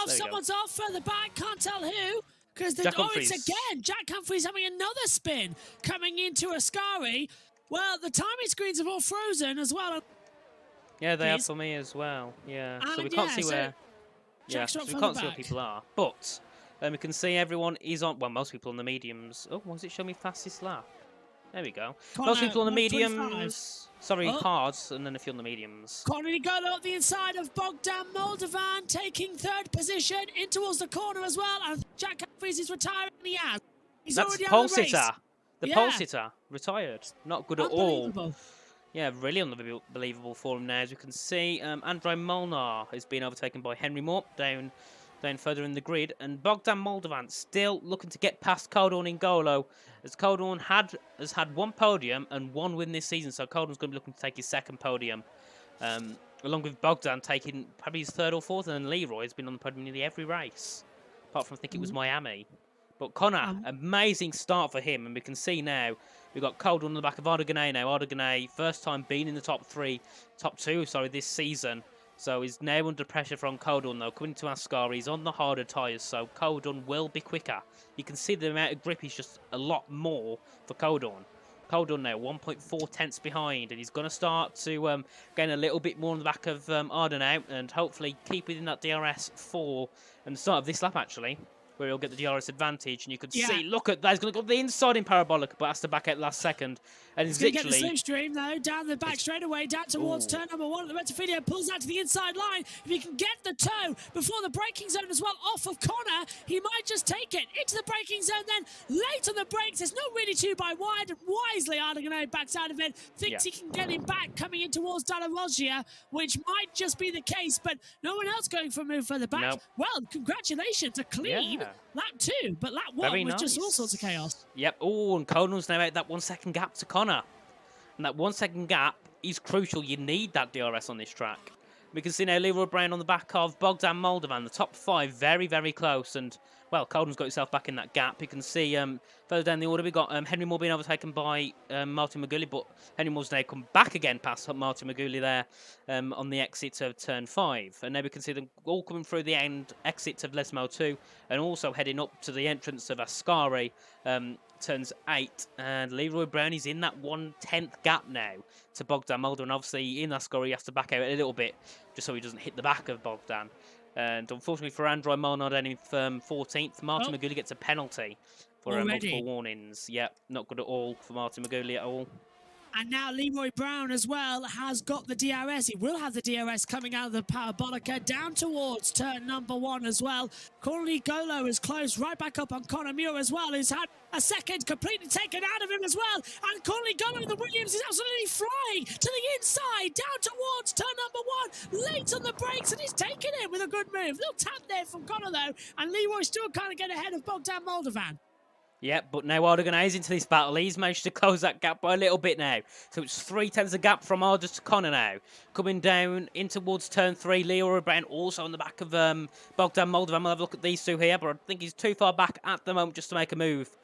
off, further back, can't tell who. Because it's again, Jack Humphreys having another spin coming into Ascari. Well, the timing screens have all frozen as well. Yeah, they are for me as well. Yeah, so we can't see where. Yeah, so we can't see where people are. But we can see everyone is on. Well, most people on the mediums. Oh, why does it show me fastest lap? There we go. Most people on the mediums. Sorry, hards, and then a few on the mediums. Connery got up the inside of Bogdan Moldovan, taking 3rd position in towards the corner as well. And Jack Humphreys is retiring. He has. He's already pole sitter. The pole sitter retired. Not good at all. Yeah, really unbelievable for him now. As you can see, Andrei Molnar has been overtaken by Henry Moore down further in the grid, and Bogdan Moldovan still looking to get past Koldorn Ngolo, as Koldorn has had 1 podium and 1 win this season, so Koldorn's going to be looking to take his 2nd podium, along with Bogdan taking probably his 3rd or 4th, and then Leroy has been on the podium nearly every race, apart from I think it was Miami. But Connor, amazing start for him, and we can see now we've got Koldorn on the back of Ardeganay now. Ardeganay, first time being in the top 2 this season. So he's now under pressure from Koldorn though. Coming to Ascari, he's on the harder tyres, so Koldorn will be quicker. You can see the amount of grip is just a lot more for Koldorn. Koldorn now 1.4 tenths behind, and he's going to start to gain a little bit more on the back of Arden out, and hopefully keep within that DRS 4 and the start of this lap actually, where he'll get the DRS advantage. And you can see, look at that, he's going to go the inside in Parabolica, but has to back out last second. And he's going to get the slipstream though, down the back straight away, down towards turn number 1 of the Retafilio, pulls out to the inside line. If he can get the toe before the braking zone as well off of Connor, he might just take it into the braking zone then. Late on the brakes, there's not really 2 by wide. Wisely, Ardeganay backs out of it, thinks he can get him back coming in towards Dalla Roggia, which might just be the case, but no one else going for a move further back. Nope. Well, congratulations, a clean lap 2, but lap 1 was just all sorts of chaos. Yep. Oh, and Conan's now out that 1 second gap to Connor. And that 1 second gap is crucial. You need that DRS on this track. We can see now Leroy Brown on the back of Bogdan Moldovan. The top 5 very, very close. And, well, Colden's got himself back in that gap. You can see further down the order, we've got Henry Moore being overtaken by Martin Magulli. But Henry Moore's now come back again past Martin Magulli there on the exit of turn 5. And now we can see them all coming through the end exit of Lesmo 2 and also heading up to the entrance of Ascari. Turns 8, and Leroy Brown is in that 1/10 gap now to Bogdan Moldovan. Obviously, in that score, he has to back out a little bit just so he doesn't hit the back of Bogdan. And unfortunately for Android Molnard ending 14th, Martin Magulli gets a penalty for multiple warnings. Yep, not good at all for Martin Magulli at all. And now Leroy Brown as well has got the DRS. He will have the DRS coming out of the Parabolica down towards turn number 1 as well. Corley Golo is close right back up on Connor Muir as well, who's had a second completely taken out of him as well. And Corley Golo in the Williams is absolutely flying to the inside, down towards turn number 1, late on the brakes, and he's taken it with a good move. Little tap there from Connor though, and Leroy still kind of get ahead of Bogdan Moldovan. Yep, but now Ardogan into this battle. He's managed to close that gap by a little bit now. So it's 3/10 of gap from Ardo to Connor now. Coming down in towards turn 3. Leroy Brown also on the back of Bogdan Moldovan. We'll have a look at these two here, but I think he's too far back at the moment just to make a move.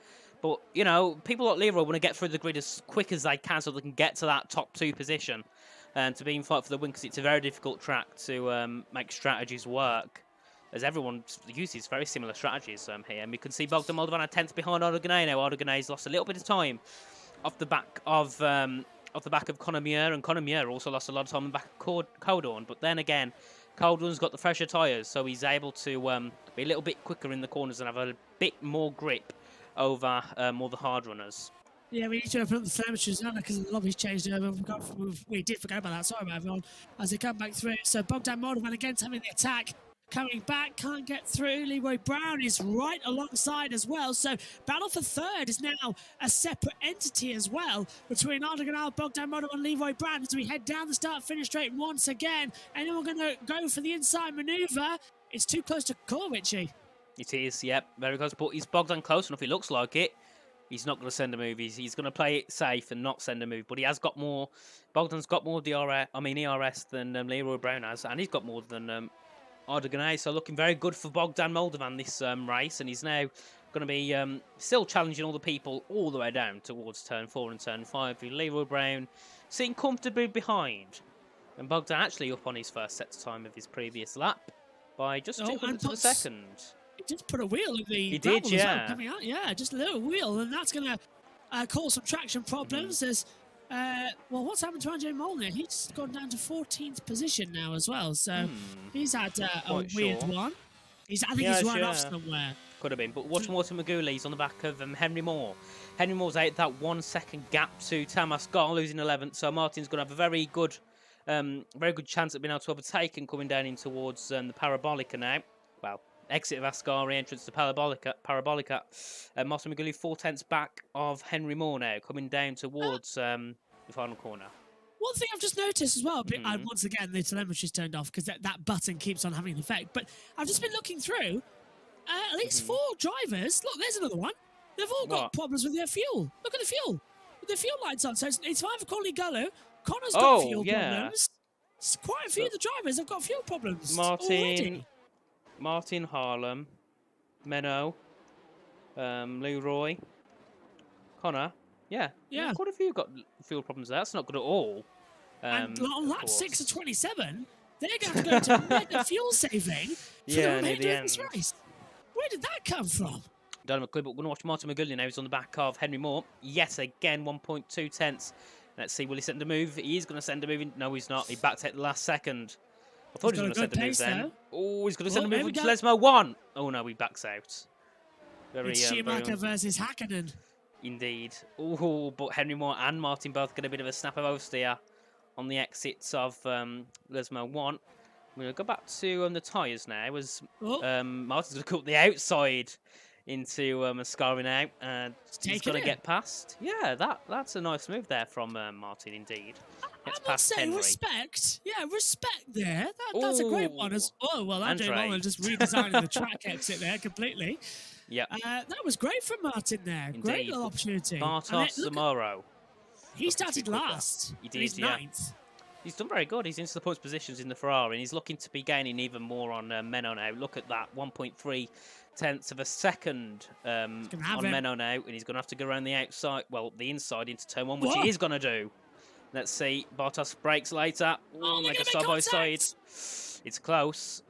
But, you know, people like Leroy want to get through the grid as quick as they can so they can get to that top 2 position and to be in fight for the win, because it's a very difficult track to make strategies work, as everyone uses very similar strategies here. And we can see Bogdan Moldovan at 10th behind Ardogan now. Ardogan's lost a little bit of time off the back of Connor Muir, and Connor Muir also lost a lot of time on the back of Coldorn. But then again, Coldorn's got the fresher tyres, so he's able to be a little bit quicker in the corners and have a bit more grip over all the hard runners. Yeah, we need to open up the telemetry as well because the lobby's changed over. We did forget about that. Sorry about everyone. As they come back through. So Bogdan Moldovan again having the attack. Coming back, can't get through. Leroy Brown is right alongside as well. So battle for third is now a separate entity as well between Ardogan, Bogdan Moldovan and Leroy Brown as we head down the start-finish straight once again. And then we're going to go for the inside manoeuvre. It's too close to call, Richie. It is, yep, very close. But is Bogdan close enough? It looks like it. He's not going to send a move. He's going to play it safe and not send a move. But he has got more. Bogdan's got more ERS than Leroy Brown has, and he's got more than Ardogan. So looking very good for Bogdan Moldovan this race, and he's now going to be still challenging all the people all the way down towards turn 4 and turn 5. Leroy Brown sitting comfortably behind, and Bogdan actually up on his first set time of his previous lap by just 200 of a second. He just put a wheel in the he did, yeah. Well, coming out, yeah, just a little wheel, and that's going to cause some traction problems. There's well, what's happened to Andrew Molnar? He's gone down to 14th position now as well, so he's had a weird one. I think he's run off somewhere. Could have been, but watch Martin Magulli's on the back of Henry Moore. Henry Moore's out that 1 second gap to Tamas Gar, losing 11th, so Martin's going to have a very good chance at being able to overtake and coming down in towards the Parabolica now. Well, exit of Ascari, entrance to Parabolica. Martin Magulli 4/10 back of Henry Moore now, coming down towards the final corner. One thing I've just noticed as well, once again the telemetry's turned off because that button keeps on having an effect, but I've just been looking through, at least 4 drivers, look, there's another one, they've all got problems with their fuel. Look at the fuel. The fuel lights on, so it's fine for Corley Gullo. Connor's got fuel problems. Quite a few of the drivers have got fuel problems Martin Harlem, Menno, Leroy, Connor. Yeah. Quite a few got fuel problems there. That's not good at all. And on lap 6 of 27, they're going to go to mega fuel saving for the remainder of this race. Where did that come from? Don't have a clue, but we're going to watch Martin Magulli now. He's on the back of Henry Moore. Yet again, 1.2 tenths. Let's see, will he send a move? He is going to send a move. No, he's not. He backed at the last second. I thought he was going to send a move then. Oh, he's going to send a move with Lesmo 1. Oh, no, he backs out. It's Schumacher versus Hakkinen. Indeed. Oh, but Henry Moore and Martin both get a bit of a snap of oversteer on the exits of Lesmo 1. We're going to go back to the tyres now, as Martin's going to cut the outside into Ascari now, and he's going to get past. Yeah, that's a nice move there from Martin, indeed. I must say, respect. Yeah, respect there. That's a great one. Andrew Moller just redesigning the track exit there completely. Yeah. That was great from Martin there. Indeed. Great little opportunity. Bartos Zamoro. He started last. He did, He's 9th. He's done very good. He's into the points positions in the Ferrari, and he's looking to be gaining even more on Menno now. Look at that, 1.3 tenths of a second on Menno now, and he's going to have to go around the outside, well, the inside into turn 1, which he is going to do. Let's see, Bartos brakes later. Oh, make a side by side. It's close.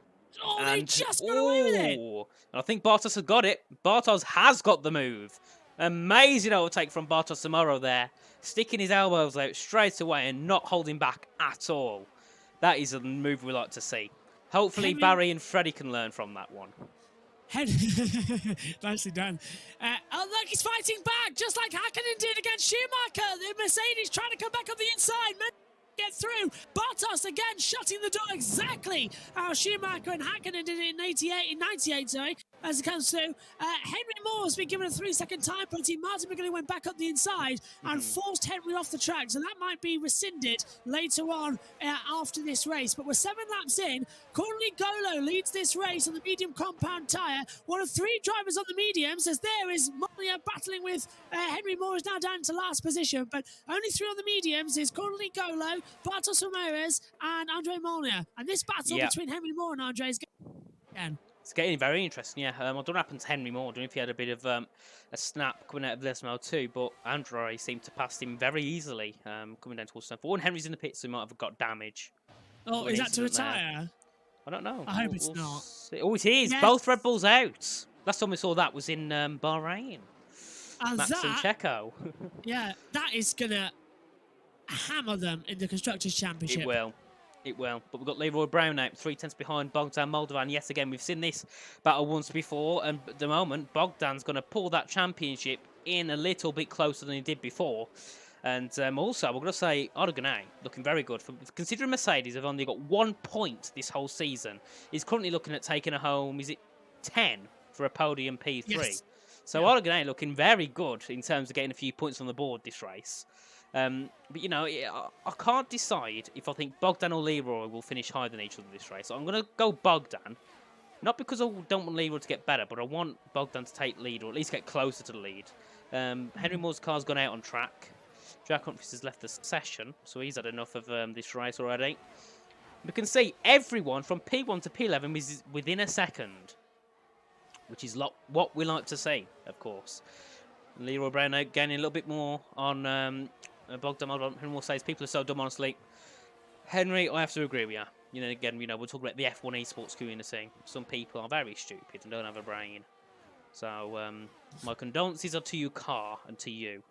Oh, they just got away with it. And I think Bartos has got it. Bartos has got the move. Amazing overtake from Bartos tomorrow there. Sticking his elbows out straight away and not holding back at all. That is a move we like to see. Hopefully Barry and Freddie can learn from that one. Nicely done. Oh, look, he's fighting back, just like Hakkinen did against Schumacher. The Mercedes trying to come back on the inside. Get through. Bartos again shutting the door exactly how Schumacher and Hakkinen did it in 98, sorry, as it comes through. Henry Moore's been given a 3-second time penalty. Martin McGuinness went back up the inside and forced Henry off the track, so that might be rescinded later on after this race. But we're 7 laps in. Courtney Golo leads this race on the medium compound tyre. One of 3 drivers on the mediums, as there is Molia battling with Henry Moore, is now down to last position, but only 3 on the mediums is Courtney Golo, Bartos Ramirez and Andre Molina. And this battle between Henry Moore and Andre is again. It's getting very interesting, yeah. I don't know what happened to Henry Moore. I don't know if he had a bit of a snap coming out of this mile too, but Andre seemed to pass him very easily coming down towards turn 4. And Henry's in the pit, so he might have got damage. Oh, is that to retire? I don't know. I hope it's not. Oh, it is. Yes. Both Red Bulls out. Last time we saw that was in Bahrain. And Max and Checo. Yeah, that is going to hammer them in the Constructors' Championship. It will. It will. But we've got Leroy Brown out, 3 tenths behind Bogdan Moldovan. Yes, again, we've seen this battle once before. And at the moment, Bogdan's going to pull that championship in a little bit closer than he did before. And also, we're going to say Aragonés looking very good. Considering Mercedes have only got 1 point this whole season, he's currently looking at taking a home, is it 10 for a podium P3? Yes. So Aragonés looking very good in terms of getting a few points on the board this race. But, you know, I can't decide if I think Bogdan or Leroy will finish higher than each other this race. So I'm going to go Bogdan. Not because I don't want Leroy to get better, but I want Bogdan to take lead or at least get closer to the lead. Henry Moore's car's gone out on track. Jack Humphries has left the session, so he's had enough of this race already. We can see everyone from P1 to P11 is within a second, which is what we like to see, of course. And Leroy Brown out gaining a little bit more on Bogdan Moldovan. Henry Moore says people are so dumb, honestly. Henry, I have to agree with you. You know, again, you know, we're talking about the F1 esports community. Some people are very stupid and don't have a brain. So, my condolences are to you, car, and to you.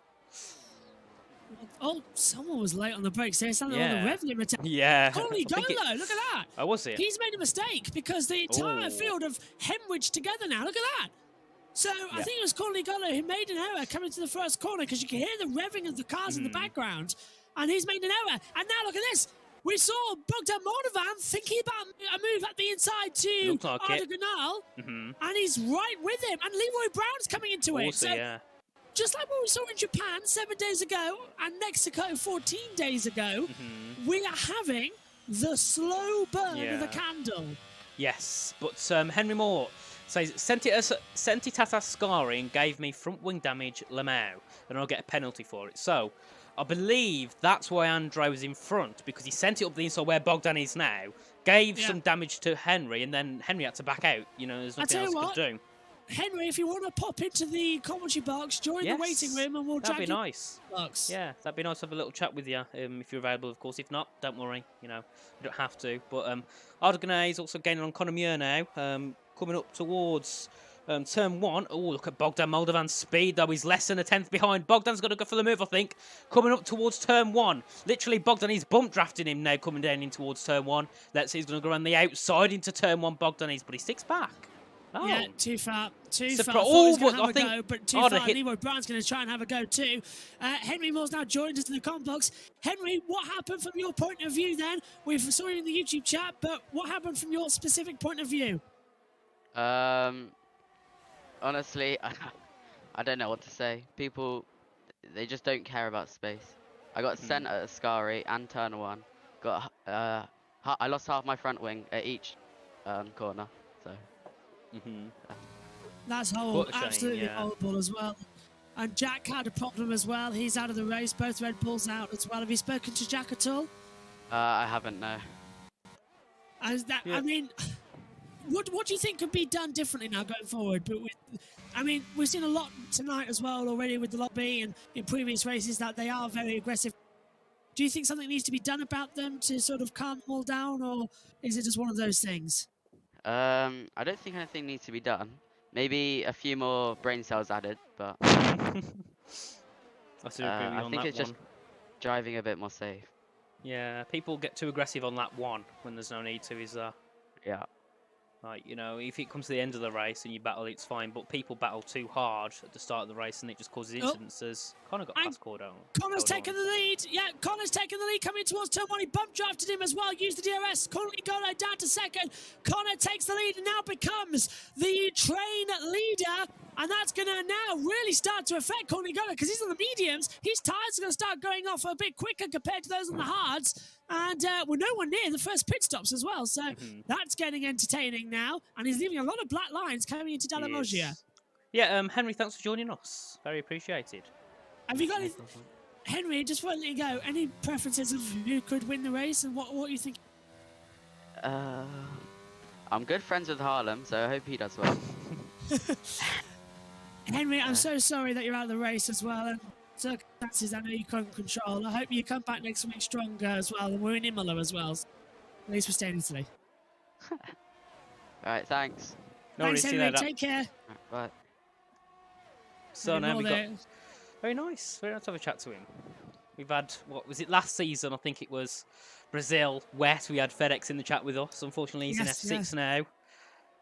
Oh, someone was late on the brakes there. Something on the rev limiter. Yeah. Holy Dolo, look at that. Oh, was it? He's made a mistake because the entire field have hemorrhaged together now. Look at that. So I think it was Courtney Golo who made an error coming to the first corner because you can hear the revving of the cars in the background. And he's made an error. And now look at this. We saw Bogdan Moldovan thinking about a move at the inside to Arda Gunal. And he's right with him. And Leroy Brown's coming into it. So just like what we saw in Japan 7 days ago and Mexico 14 days ago, we are having the slow burn of the candle. Yes, but Henry Moore says, Senti Tata scarring gave me front wing damage, Lamau, and I'll get a penalty for it. So, I believe that's why Andre was in front, because he sent it up the inside where Bogdan is now, gave some damage to Henry, and then Henry had to back out. You know, there's nothing else he could do. Henry, if you want to pop into the commentary box, join the waiting room and we'll drag you. That'd be nice. Yeah, that'd be nice to have a little chat with you if you're available, of course. If not, don't worry. You know, you don't have to. But Aragonés is also gaining on Conor Muir now, coming up towards turn 1. Oh, look at Bogdan Moldovan's speed, though. He's less than a tenth behind. Bogdan's got to go for the move, I think. Coming up towards turn 1. Literally, Bogdan is bump drafting him now, coming down in towards turn 1. Let's see, he's going to go around the outside into turn 1. Bogdan is, but he sticks back. Oh. Yeah, too far. Too far. He's going to have a go, but too far. Leroy Brown's going to try and have a go too. Henry Moore's now joined us in the complex. Henry, what happened from your point of view then? We saw you in the YouTube chat, but what happened from your specific point of view? Honestly, I don't know what to say. People, they just don't care about space. I got sent at Ascari and turn 1. Got I lost half my front wing at each corner. So. That's absolutely horrible as well. And Jack had a problem as well. He's out of the race. Both Red Bulls out as well. Have you spoken to Jack at all? I haven't, no. As that, Yeah. I mean, what do you think could be done differently now going forward? But I mean, we've seen a lot tonight as well already with the lobby and in previous races that they are very aggressive. Do you think something needs to be done about them to sort of calm them all down, or is it just one of those things? I don't think anything needs to be done. Maybe a few more brain cells added, but I still agree with you I on think that it's one. just driving a bit more safe. Yeah, people get too aggressive on lap 1 when there's no need to, is there? Yeah. Like, you know, if it comes to the end of the race and you battle, it's fine. But people battle too hard at the start of the race and it just causes incidences. Connor got past Cordon. Connor's taken the lead. Yeah, Connor's taken the lead coming towards turn 1. He bump drafted him as well. Used the DRS. Connor got down to second. Connor takes the lead and now becomes the train leader. And that's going to now really start to affect Connor because he's on the mediums. His tyres are going to start going off a bit quicker compared to those on the hards. And we're nowhere near the first pit stops as well. So that's getting entertaining now. And he's leaving a lot of black lines coming into Dall'Amoggia. Yeah, Henry, thanks for joining us. Very appreciated. Have you got any... Henry, just before I let you go, any preferences of who could win the race and what you think? I'm good friends with Harlem, so I hope he does well. Henry, I'm so sorry that you're out of the race as well. And circumstances I know you can't control. I hope you come back next week stronger as well. And we're in Imola as well. So at least we're staying in Italy. Alright, thanks. No Thanks, worries, Henry. Take care. Bye. So now we got... Very nice. Very nice to have a chat to him. We've had, what was it, last season? I think it was Brazil, wet. We had FedEx in the chat with us. Unfortunately, he's in F6 now.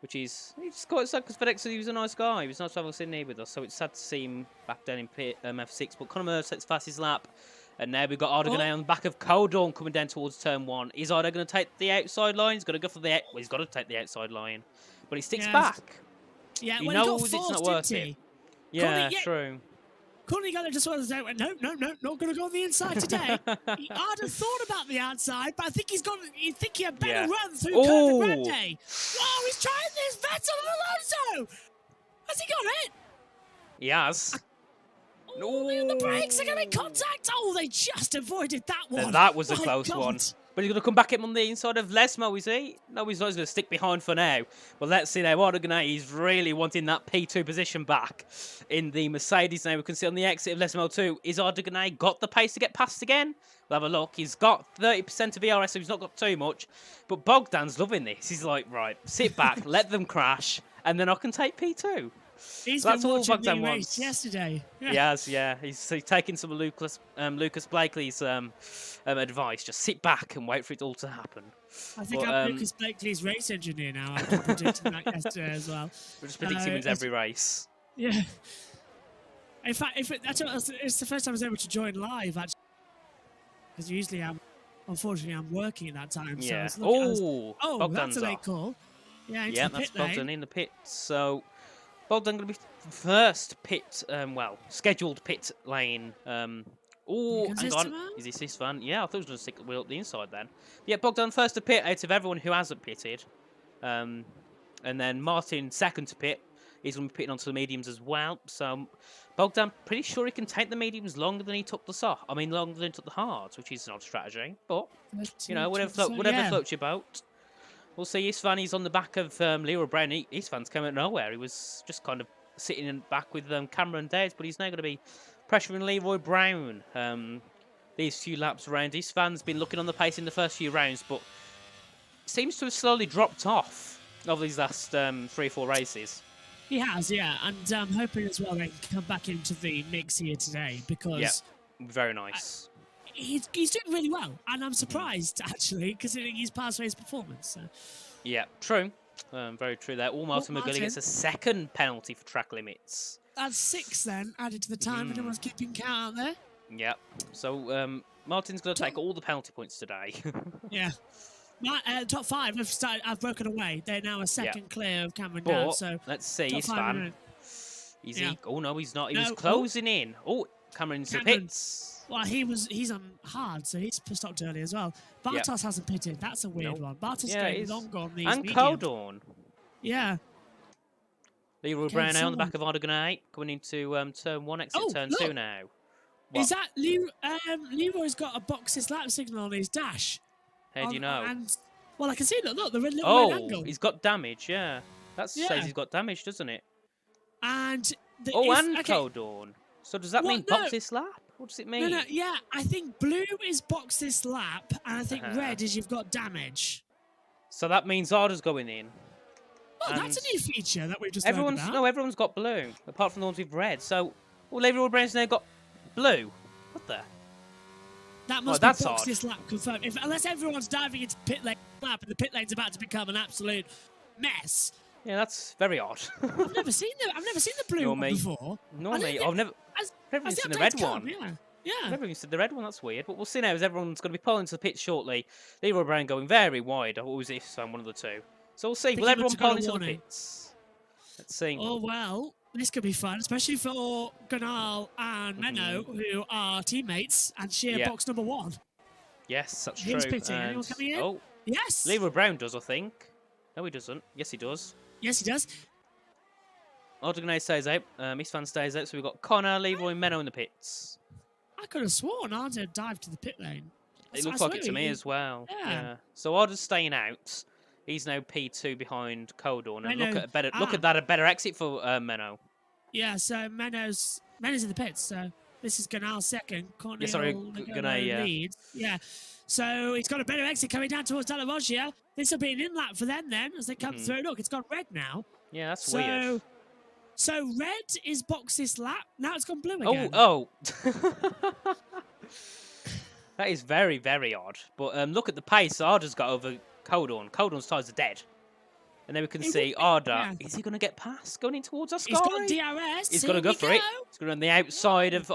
Which is, it's quite sad because FedEx, he was a nice guy. He was nice to have us in here with us. So it's sad to see him back down in F6. But Conor Murph sets fastest lap. And now we've got Ardoganay on the back of Coldorn coming down towards turn 1. Is Ardo going to take the outside line? He's got to go for the... Well, he's got to take the outside line. But he sticks back. Yeah, he well, knows he got forced, it's not worth it. Yeah, true. Conor got just sort of say, no, not going to go on the inside today. I'd have thought about the outside, but I think you think he had better run through Curva Grande. Whoa, he's trying this Vettel and Alonso. Has he got it? He has. Oh, the brakes are going to make contact. Oh, they just avoided that one. That was a close one. But he's going to come back in on the inside of Lesmo, is he? No, he's not. He's going to stick behind for now. Well, let's see now. Ardoganay is really wanting that P2 position back in the Mercedes now. We can see on the exit of Lesmo too. Is Ardoganay got the pace to get past again? We'll have a look. He's got 30% of ERS, so he's not got too much. But Bogdan's loving this. He's like, right, sit back, let them crash, and then I can take P2. He's so that's been all watching Bogdan the race wants. yesterday. He has, yeah. He's taking some of Lucas Blakely's advice. Just sit back and wait for it all to happen. I think I'm Lucas Blakely's race engineer now. I predicted that yesterday as well. We're just predicting he wins every race. Yeah. In fact, it's the first time I was able to join live, actually. Because usually unfortunately, I'm working at that time. Yeah. So that's a late call. Yeah, that's Bogdan in the pit. So Bogdan going to be first pit, scheduled pit lane. Hang on. Is this this van? Yeah, I thought he was going to stick the wheel up the inside then. Yeah, Bogdan first to pit out of everyone who hasn't pitted. And then Martin second to pit. He's going to be pitting onto the mediums as well. So Bogdan, pretty sure he can take the mediums longer than he took the soft. I mean, longer than he took the hards, which is an odd strategy. But, you know, whatever floats your boat. We'll see. Isvan, he's on the back of Leroy Brown. Isvan's come out of nowhere. He was just kind of sitting in back with Cameron Dares, but he's now going to be pressuring Leroy Brown these few laps around. Isvan's been looking on the pace in the first few rounds, but seems to have slowly dropped off over these last 3 or 4 races. He has, yeah, and I'm hoping as well they can come back into the mix here today because... Yeah, very nice. He's doing really well, and I'm surprised, actually, considering his past race performance. So. Yeah, true. Very true there. Martin McGulley gets a second penalty for track limits. That's 6 then, added to the time, and everyone's keeping count out there. Yeah, so Martin's going to take all the penalty points today. Yeah. Top 5 have broken away. They're now a second clear of Cameron down. So let's see, Isvan. Is he? Oh no, he's not. He was closing in. Oh, Cameron's in pits. Well, he's on hard, so he's stopped early as well. Bartos hasn't pitted. That's a weird one. Bartos going long on these and Coldorn. Yeah. Leroy Brown now on the back of Ardoganay, going into turn 1, exit turn 2 now. What? Is that Leroy's got a box his lap signal on his dash? How do you know? And well, I can see that. Look, the little red Oh, angle. he's got damage, yeah. That Yeah. says he's got damage, doesn't it? And Oh, if, and okay, Cold Dawn. So does that What? mean No. box this lap? What does it mean? No, yeah. I think blue is box this lap, and I think Uh-huh. red is you've got damage. So that means Arda's going in. Oh, that's a And new feature that we've just learned Everyone's about. no, everyone's got blue, apart from the ones with red. So all Leroy Brown's now got blue. What the? That must that's be box odd. this lap confirmed. Unless everyone's diving into pit lane lap, and the pit lane's about to become an absolute mess. Yeah, that's very odd. I've never seen the blue Nor one me. before. No, I don't mate, think- I've never As even the seen the updates red come, one. yeah. I've never even seen the red one. That's weird. But we'll see now as everyone's going to be pulling to the pit shortly. Leroy Brown going very wide. Or was it one of the two? So we'll see. Think Will he everyone must have got pull a into the warning. pits? Let's see. Oh well, this could be fun, especially for Gunal and Menno, who are teammates and share Yeah. box number 1. Yes, that's Who's true. pitting? Anyone coming in? Oh, Yes. Leroy Brown does, I think. No, he doesn't. Yes, he does. Yes, he does. Ardagnay stays out. Miss Fan stays out. So we've got Connor, Leroy, and Menno in the pits. I could have sworn Arda dived to the pit lane. It I looks like swear it to me he- as well. Yeah. So Arda's staying out. He's now P2 behind Codorn. And look Menno- at that, a better exit for Menno. Yeah, so Menno's in the pits, so this is Gunal's second. Cornel sorry, Lugano Gunay, yeah. leads. Yeah. So he's got a better exit coming down towards Delarogia. This will be an in-lap for them then as they come through. Look, it's gone red now. Yeah, that's So weird. so red is box this lap. Now it's gone blue again. Oh. That is very, very odd. But look at the pace Arda's got over Codorn. Codorn's tires are dead. And then we can see Arda. yeah. Is he going to get past? Going in towards us, He's got DRS. He's going to go for it. He's going on the outside of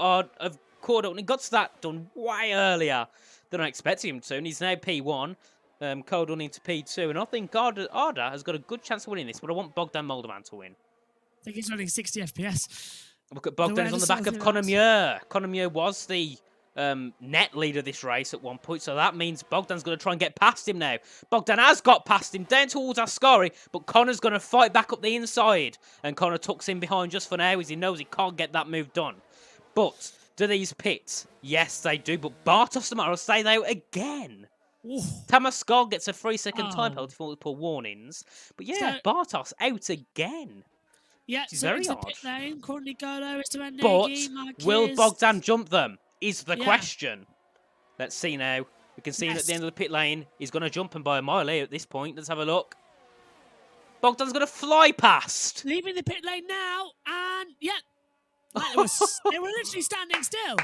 Codorn. And he got that done way earlier than I expected him to. And he's now P1. Codorn into P2. And I think Arda has got a good chance of winning this. But I want Bogdan Moldovan to win. I think he's running 60 FPS. Look at Bogdan's on the back of Conor Muir. Conor Muir was the net leader of this race at one point, so that means Bogdan's going to try and get past him now. Bogdan has got past him down towards Ascari, but Connor's going to fight back up the inside, and Connor tucks in behind just for now as he knows he can't get that move done. But do these pits? Yes, they do, but Bartos tomorrow stays out again. Ooh. Tamascal gets a 3-second time Oh. penalty for multiple warnings, but yeah, So- Bartos out again. Yeah, Which is so very it's the odd. pit lane. Courtney Golo is to But Negi, Marquez. will Bogdan jump them? Is the Yeah. question. Let's see now. We can see him at the Yes. end of the pit lane. He's going to jump him by a mile here at this point. Let's have a look. Bogdan's going to fly past. Leaving the pit lane now, and yeah, they were literally standing still.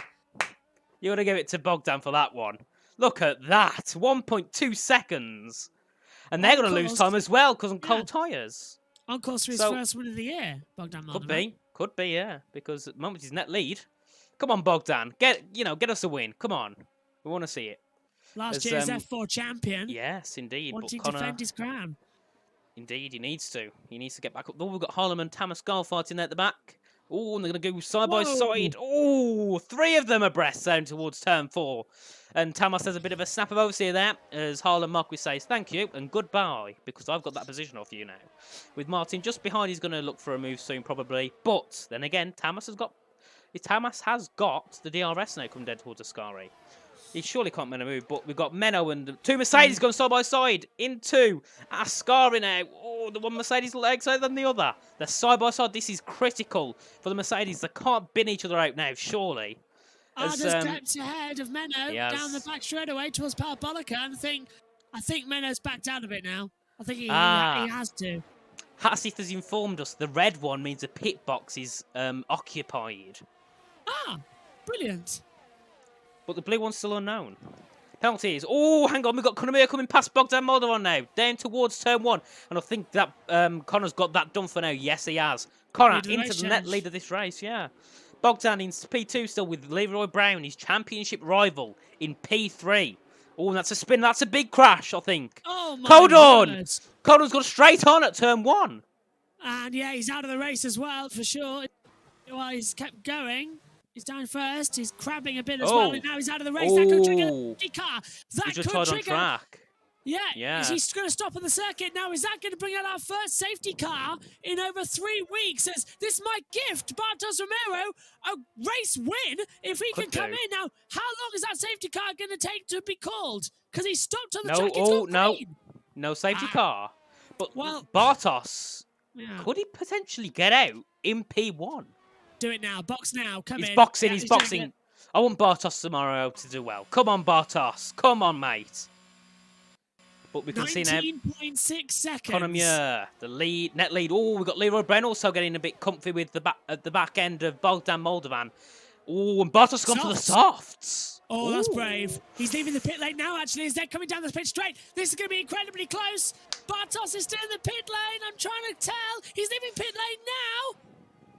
You're going to give it to Bogdan for that one. Look at that. 1.2 seconds. And they're going to lose course. time as well because on Yeah. cold tyres. On course for his So- first win of the year, Bogdan Could Moldovan. be. Could be, yeah. Because at the moment he's net lead. Come on, Bogdan. Get us a win. Come on. We want to see it. Last There's, year's F4 champion, Yes, indeed. wanting But to Connor... defend his crown. Indeed, he needs to. He needs to get back up. Oh, we've got Harlem and Tamascal fighting there at the back. Oh, and they're going to go side by Whoa. side. Oh, 3 of them abreast down towards turn 4. And Tamas has a bit of a snap of overseer there as Harlem Marquis says thank you and goodbye because I've got that position off you now. With Martin just behind, he's going to look for a move soon probably. But then again, Tamas has got the DRS now coming down towards Ascari. He surely can't make a move, but we've got Menno and 2 Mercedes going side by side into Ascari now. Oh, the one Mercedes legs out than the other. They're side by side. This is critical for the Mercedes. They can't bin each other out now, surely. As, Arda's steps ahead of Menno he down has. the back straightaway towards Parabolica, and I think Menno's backed out of it now. I think he has to. Hassith has informed us the red one means the pit box is occupied, Ah, brilliant. but the blue one's still unknown. Penalties. Oh, hang on, we've got Conor coming past Bogdan Moldovan now, down towards turn 1, and I think that Connor's got that done for now. Yes, he has. Connor Lead of the into race the net change. lead of this race, yeah. Bogdan in P2 still with Leroy Brown, his championship rival, in P3. Oh, and that's a spin. That's a big crash, I think. Oh my Codorn! goodness. Codorn's got straight on at turn 1. And yeah, he's out of the race as well, for sure. Well, he's kept going. He's down first. He's crabbing a bit as well. And now he's out of the race. That could trigger Oh. the car. He's That just could tied on trigger. track. Yeah, he's going to stop on the circuit. Now, is that going to bring out our first safety car in over 3 weeks? As this might gift Bartos Romero a race win if he can come in. Now, how long is that safety car going to take to be called? Because he stopped on the track. It's gone green. No safety car. But Bartos, could he potentially get out in P1? Do it now. Box now. Come in. He's boxing. He's boxing. I want Bartos tomorrow to do well. Come on, Bartos. Come on, mate. But we can see now 19.6 seconds. Conor Muir, the lead, net lead. Oh, we've got Leroy Brown also getting a bit comfy with the back end of Bogdan Moldovan. Oh, and Bartos gone for the softs. Oh, that's brave. He's leaving the pit lane now, actually, as they're coming down the pit straight. This is going to be incredibly close. Bartos is still in the pit lane. I'm trying to tell. He's leaving pit lane now.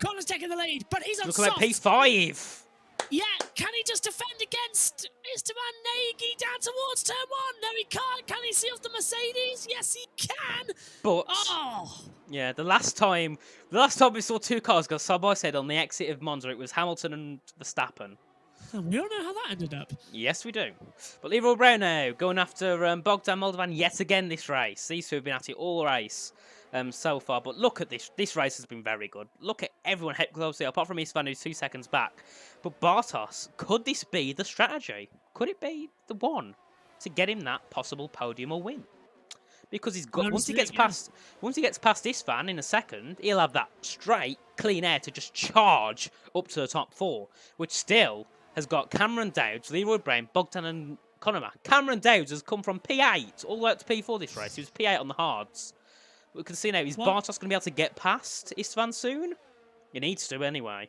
Conor's taking the lead, but he's on soft. Look at P5. Yeah, can he just defend against Esteban Nagy down towards turn 1? No, he can't. Can he see off the Mercedes? Yes, he can. But yeah, the last time we saw 2 cars go side by side on the exit of Monza, it was Hamilton and Verstappen. And we all know how that ended up. Yes, we do. But Leroy Brown now going after Bogdan Moldovan yet again this race. These two have been at it all race. So far, but look at this. This race has been very good. Look at everyone head closely, apart from Istvan, who's 2 seconds back. But Bartos, could this be the strategy? Could it be the one to get him that possible podium or win? Because he's got once he gets past Istvan in a second, he'll have that straight, clean air to just charge up to the top 4, which still has got Cameron Dowds, Leroy Brown, Bogdan, and Conor. Cameron Dowds has come from P8 all the way up to P4 this race. He was P8 on the hards. We can see now, is Bartos going to be able to get past Istvan soon? He needs to anyway.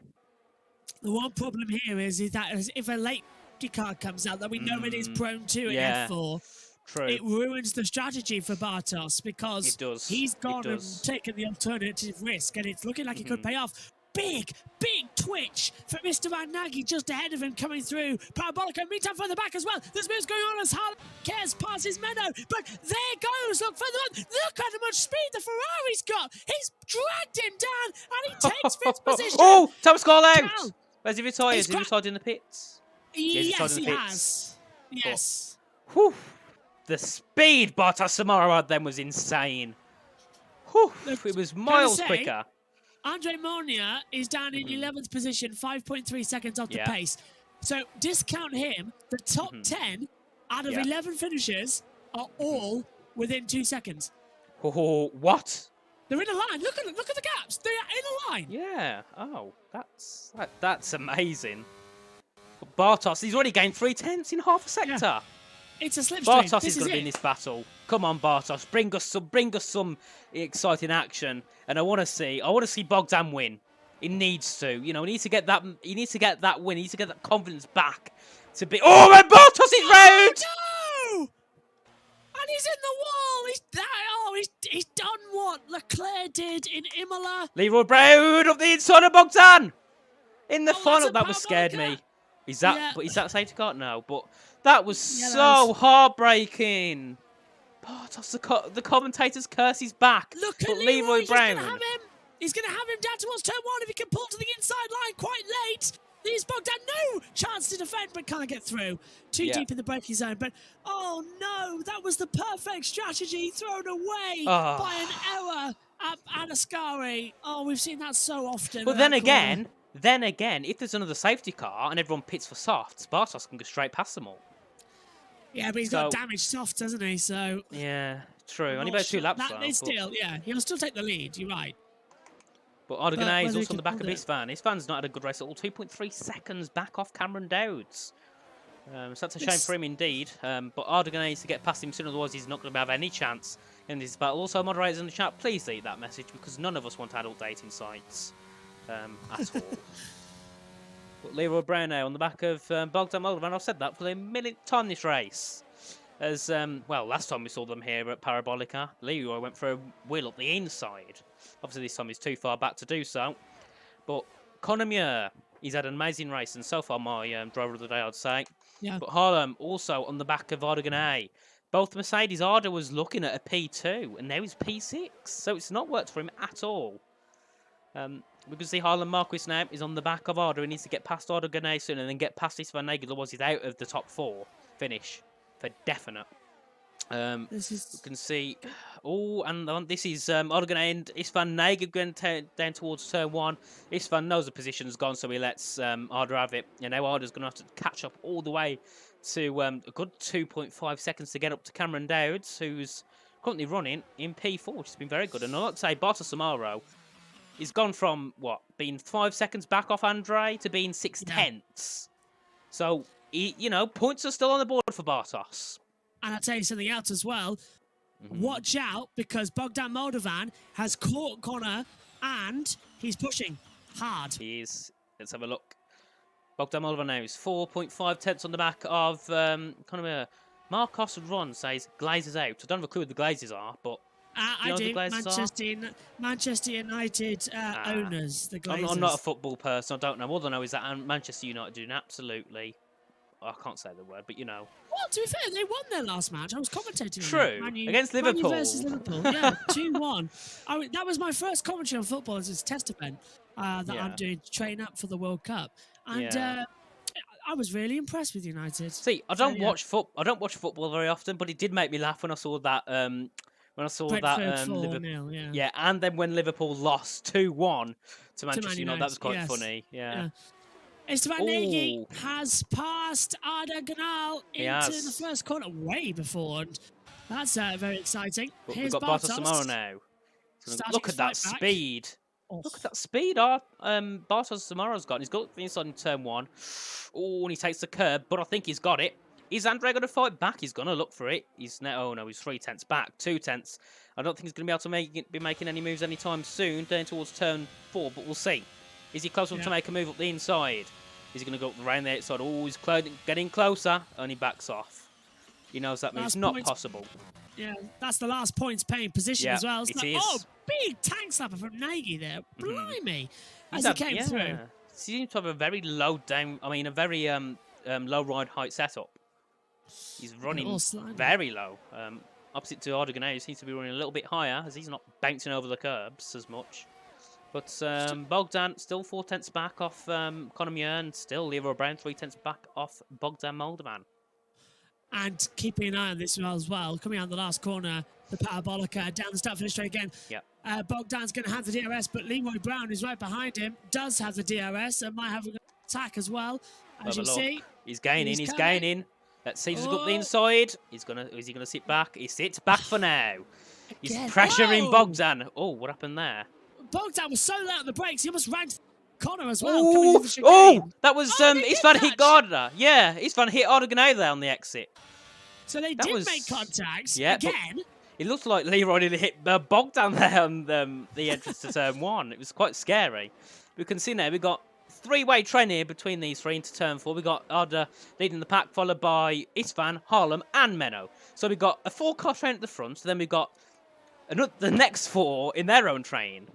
The one problem here is that if a late car comes out that we know it is prone to in F4, true. It ruins the strategy for Bartos because he's gone and taken the alternative risk, and it's looking like it could pay off. Big twitch from Mr. Van Nagy just ahead of him coming through. Parabolica meantime further back as well. There's moves going on as Harlan cares passes Meadow. But there goes, look further on. Look at how much speed the Ferrari's got. He's dragged him down and he takes fifth position. Oh, Thomas call out. Where's he retired? Is he retired in the pits? Yes, he has. Yes. But, whew, the speed Bartos Samara had then was insane. Whew, it was miles quicker. Andre Mornia is down in 11th position, 5.3 seconds off the pace. So discount him. The top 10 out of 11 finishers are all within 2 seconds. Oh, what? They're in a line. Look at the gaps. They are in a line. Yeah. Oh, that's amazing. But Bartos, he's already gained 3/10 in half a sector. Yeah. It's a slipstream. Bartos is going to be in this battle. Come on, Bartos, bring us some exciting action. And I want to see Bogdan win. He needs to, he needs to get that win. He needs to get that confidence back to be. Oh, and Bartos is round. No! And he's in the wall. He's done what Leclerc did in Imola. Leroy Brown up the inside of Bogdan in the final. That was scared me. Is that safety car? No, but that was so heartbreaking. Bartos, the commentator's curse is back. Look at Leroy Brown. He's going to have him down towards turn 1 if he can pull to the inside line quite late. There's Bogdan, no chance to defend, but can't get through. Too deep in the braking zone. But, oh no, that was the perfect strategy thrown away by an error at Ascari. Oh, we've seen that so often. But then again, if there's another safety car and everyone pits for softs, Bartos can go straight past them all. Yeah, but he's got damaged softs, hasn't he? So yeah, true. Only about 2 laps. He'll still take the lead. You're right. But Ardoganay is also on the back of Istvan. Istvan's not had a good race at all. 2.3 seconds back off Cameron Dowds. So that's a shame for him indeed. But Ardoganay needs to get past him soon, otherwise he's not going to have any chance in this battle. Also, moderators in the chat, please delete that message because none of us want adult dating sites at all. But Leroy Brown now on the back of Bogdan Moldovan. I've said that for the millionth time this race. As, last time we saw them here at Parabolica, Leroy went for a wheel up the inside. Obviously, this time he's too far back to do so. But Conor Muir, he's had an amazing race, and so far my driver of the day, I'd say. Yeah. But Harlem also on the back of Ardoganay. Both Mercedes, Arda was looking at a P2, and now he's P6. So it's not worked for him at all. We can see Harlan Marquis now is on the back of Arda. He needs to get past Ardoganay soon and then get past Istvan Nagy, otherwise he's out of the top 4 finish for definite. This You is can see. Oh, and this is Oregon and Isvan Naga going down towards turn 1. Isvan knows the position's gone, so he lets Arda have it. And now Arda's going to have to catch up all the way to a good 2.5 seconds to get up to Cameron Dowds, who's currently running in P4, which has been very good. And I'd say Bottas Samaro is gone from, what, being 5 seconds back off Andre to being 6/10. So, points are still on the board for Bartos. And I'll tell you something else as well. Watch out, because Bogdan Moldovan has caught Connor and he's pushing hard. He is. Let's have a look. Bogdan Moldovan now is 4.5 tenths on the back of Connor. Marcos Ron says glazes out. I don't have a clue what the glazes are, but I do. Manchester United owners, the Glazers. I'm not a football person. I don't know. All I know is that Manchester United doing absolutely. I can't say the word, but Well, to be fair, they won their last match. I was commentating True. on it. Against Liverpool. Man U versus Liverpool. Yeah, 2-1. That was my first commentary on football as a test event that I'm doing to train up for the World Cup. And I was really impressed with United. See, I don't watch football very often, but it did make me laugh when I saw that. Liverpool, and then when Liverpool lost 2-1 to Manchester United, that was quite funny. Yeah. Esteban Nagy has passed Arda Ganal into the first corner way before, and that's very exciting. But Here's we've got Bartos Tomorrow now. Look at that speed. Oh. Look at that speed Bartos Tomorrow's got. He's got the inside in turn 1. Oh, and he takes the curb, but I think he's got it. Is Andre going to fight back? He's going to look for it. He's 3 tenths back, 2 tenths. I don't think he's going to be able to be making any moves anytime soon, down towards turn 4, but we'll see. Is he close enough to make a move up the inside? Is he going to go around the outside? Oh, he's getting closer, and he backs off. He knows that move's not possible. Yeah, that's the last points paying position as well. It is. Oh, big tank slapper from Nagy there. Blimey. As he came through. He seems to have a very low low ride height setup. He's running very low. Opposite to Ardogan, he seems to be running a little bit higher, as he's not bouncing over the curbs as much. But Bogdan still 4 tenths back off Conor Muir, and still Leroy Brown 3 tenths back off Bogdan Moldovan. And keeping an eye on this as well, coming out the last corner, the Parabolica down the start finish straight again. Bogdan's going to have the DRS, but Leroy Brown, who's right behind him, does have the DRS and might have an attack as well. As you see, he's gaining. He's gaining. Let's see if he's got the inside. Is he gonna sit back? He sits back for now. He's pressuring Bogdan. Oh, what happened there? Bogdan was so low on the brakes, he almost ran Connor as well. That was Isvan hit Gardner. Yeah, Isvan hit Ardogan there on the exit. So they did make contact again. It looked like Leroy nearly hit Bogdan there on the entrance to turn 1. It was quite scary. We can see now we've got 3-way train here between these 3 into turn 4. We've got Arda leading the pack, followed by Isvan, Harlem, and Menno. So we've got a 4-car train at the front. So then we've got the next 4 in their own train.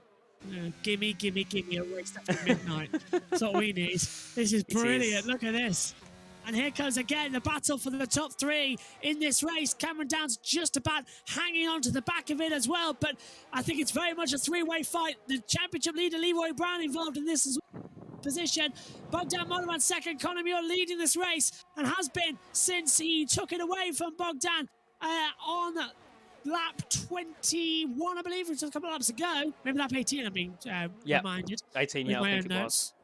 Gimme a race after midnight. That's what we need. This is brilliant. Look at this. And here comes again the battle for the top 3 in this race. Cameron Downs just about hanging on to the back of it as well. But I think it's very much a 3-way fight. The championship leader, Leroy Brown, involved in this as well. Position. Bogdan Moldovan second. Conor Muir leading this race and has been since he took it away from Bogdan on lap 21, I believe, which was a couple of laps ago. Maybe lap 18, I'm being reminded. 18, I think it was.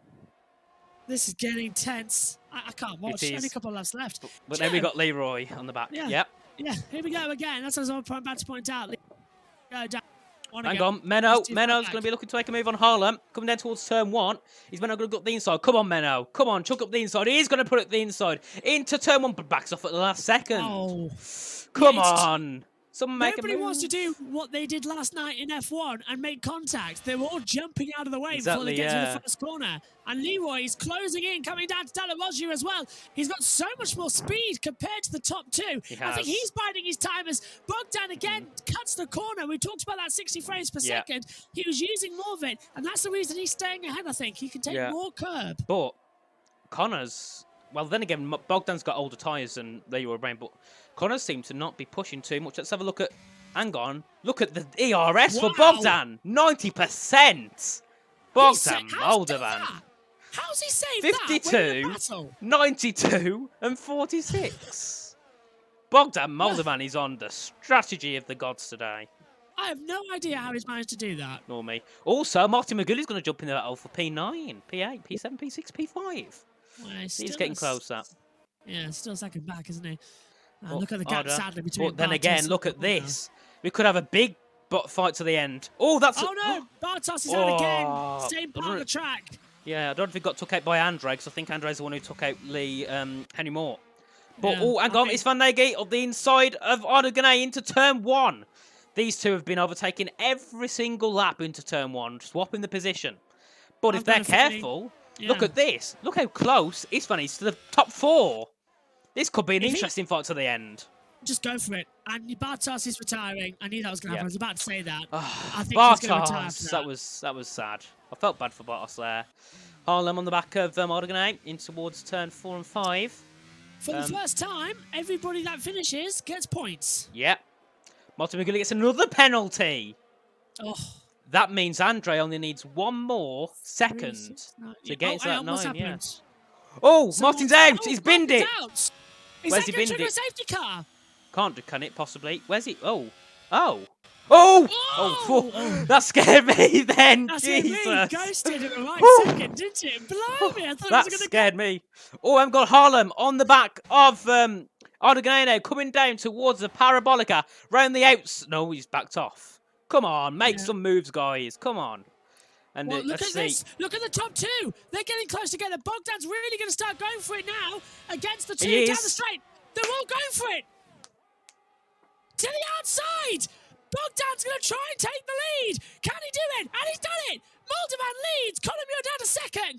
This is getting tense. I can't watch. Only a couple of laps left. But then we got Leroy on the back. Yeah, here we go again. That's what I was about to point out. Hang on, Menno's going to be looking to make a move on Harlem. Coming down towards turn 1. He's Menno going to go up the inside. Come on, Menno. Come on, chuck up the inside. He's going to put it the inside. Into turn 1, but backs off at the last second. Oh. Come on. Someone make Nobody wants to do what they did last night in F1 and make contact. They were all jumping out of the way before they get to the first corner. And Leroy is closing in, coming down to Dallavoglia as well. He's got so much more speed compared to the top 2. I think he's biding his time as Bogdan again cuts the corner. We talked about that 60 frames per second. He was using more of it, and that's the reason he's staying ahead, I think. He can take more curb. But Connor's... Well, then again, Bogdan's got older tyres than Leroy Brown, but Connor seems to not be pushing too much. Let's have a look at... Hang on. Look at the ERS for Bogdan. 90%. Bogdan Moldovan. How's he saved 52, 92, and 46. Bogdan Moldovan is on the strategy of the gods today. I have no idea how he's managed to do that. Nor me. Also, Martin McGilly's going to jump in the battle for P9, P8, P7, P6, P5. Well, He's getting closer. Yeah, still second back, isn't he? But Look at the gap, harder. sadly, between But then Bartos again, and look at Bartos. this. We could have a big fight to the end. Oh, that's... Oh, no! Bartos is out again. Oh, Same part of the track. Yeah, I don't know if he got took out by Andre, because I think Andre's the one who took out Henry Moore. But, Yeah, oh, hang on, it's Van Nagy on the inside of Ardeganay into turn 1. These two have been overtaking every single lap into turn 1, swapping the position. But if they're careful, look at this. Look how close Isfanis to the top 4. This could be an interesting fight to the end. Just go for it. And Bartos is retiring. I knew that was going to happen. I was about to say that. I think Bartos, he's going to retire for that was sad. I felt bad for Bartos there. Harlem on the back of Ardeganay in towards turn 4 and 5. For the first time, everybody that finishes gets points. Yep. Martin McGilly gets another penalty. Oh. That means Andre only needs one more second to get into that 9. Yeah. Oh, So Martin's out. Oh, He's binned it. Out. Where's he going binned to trigger it? a safety car? Can't it, possibly. Where's he? Oh. Oh. Oh! Oh, that scared me then. That's Jesus. it, ghosted at the right second, didn't it? Blimey, I thought That it was going to scared me. Oh, I've got Harlem on the back of Ardeganay now, coming down towards the Parabolica. Round the outs. No, he's backed off. Come on, make some moves, guys. Come on. And Well, look let's at see. this. Look at the top 2. They're getting close together. Bogdan's really going to start going for it now against the 2 He down is. the straight. They're all going for it. To the outside. Bogdan's going to try and take the lead. Can he do it? And he's done it. Moldovan leads. Colombia down to second.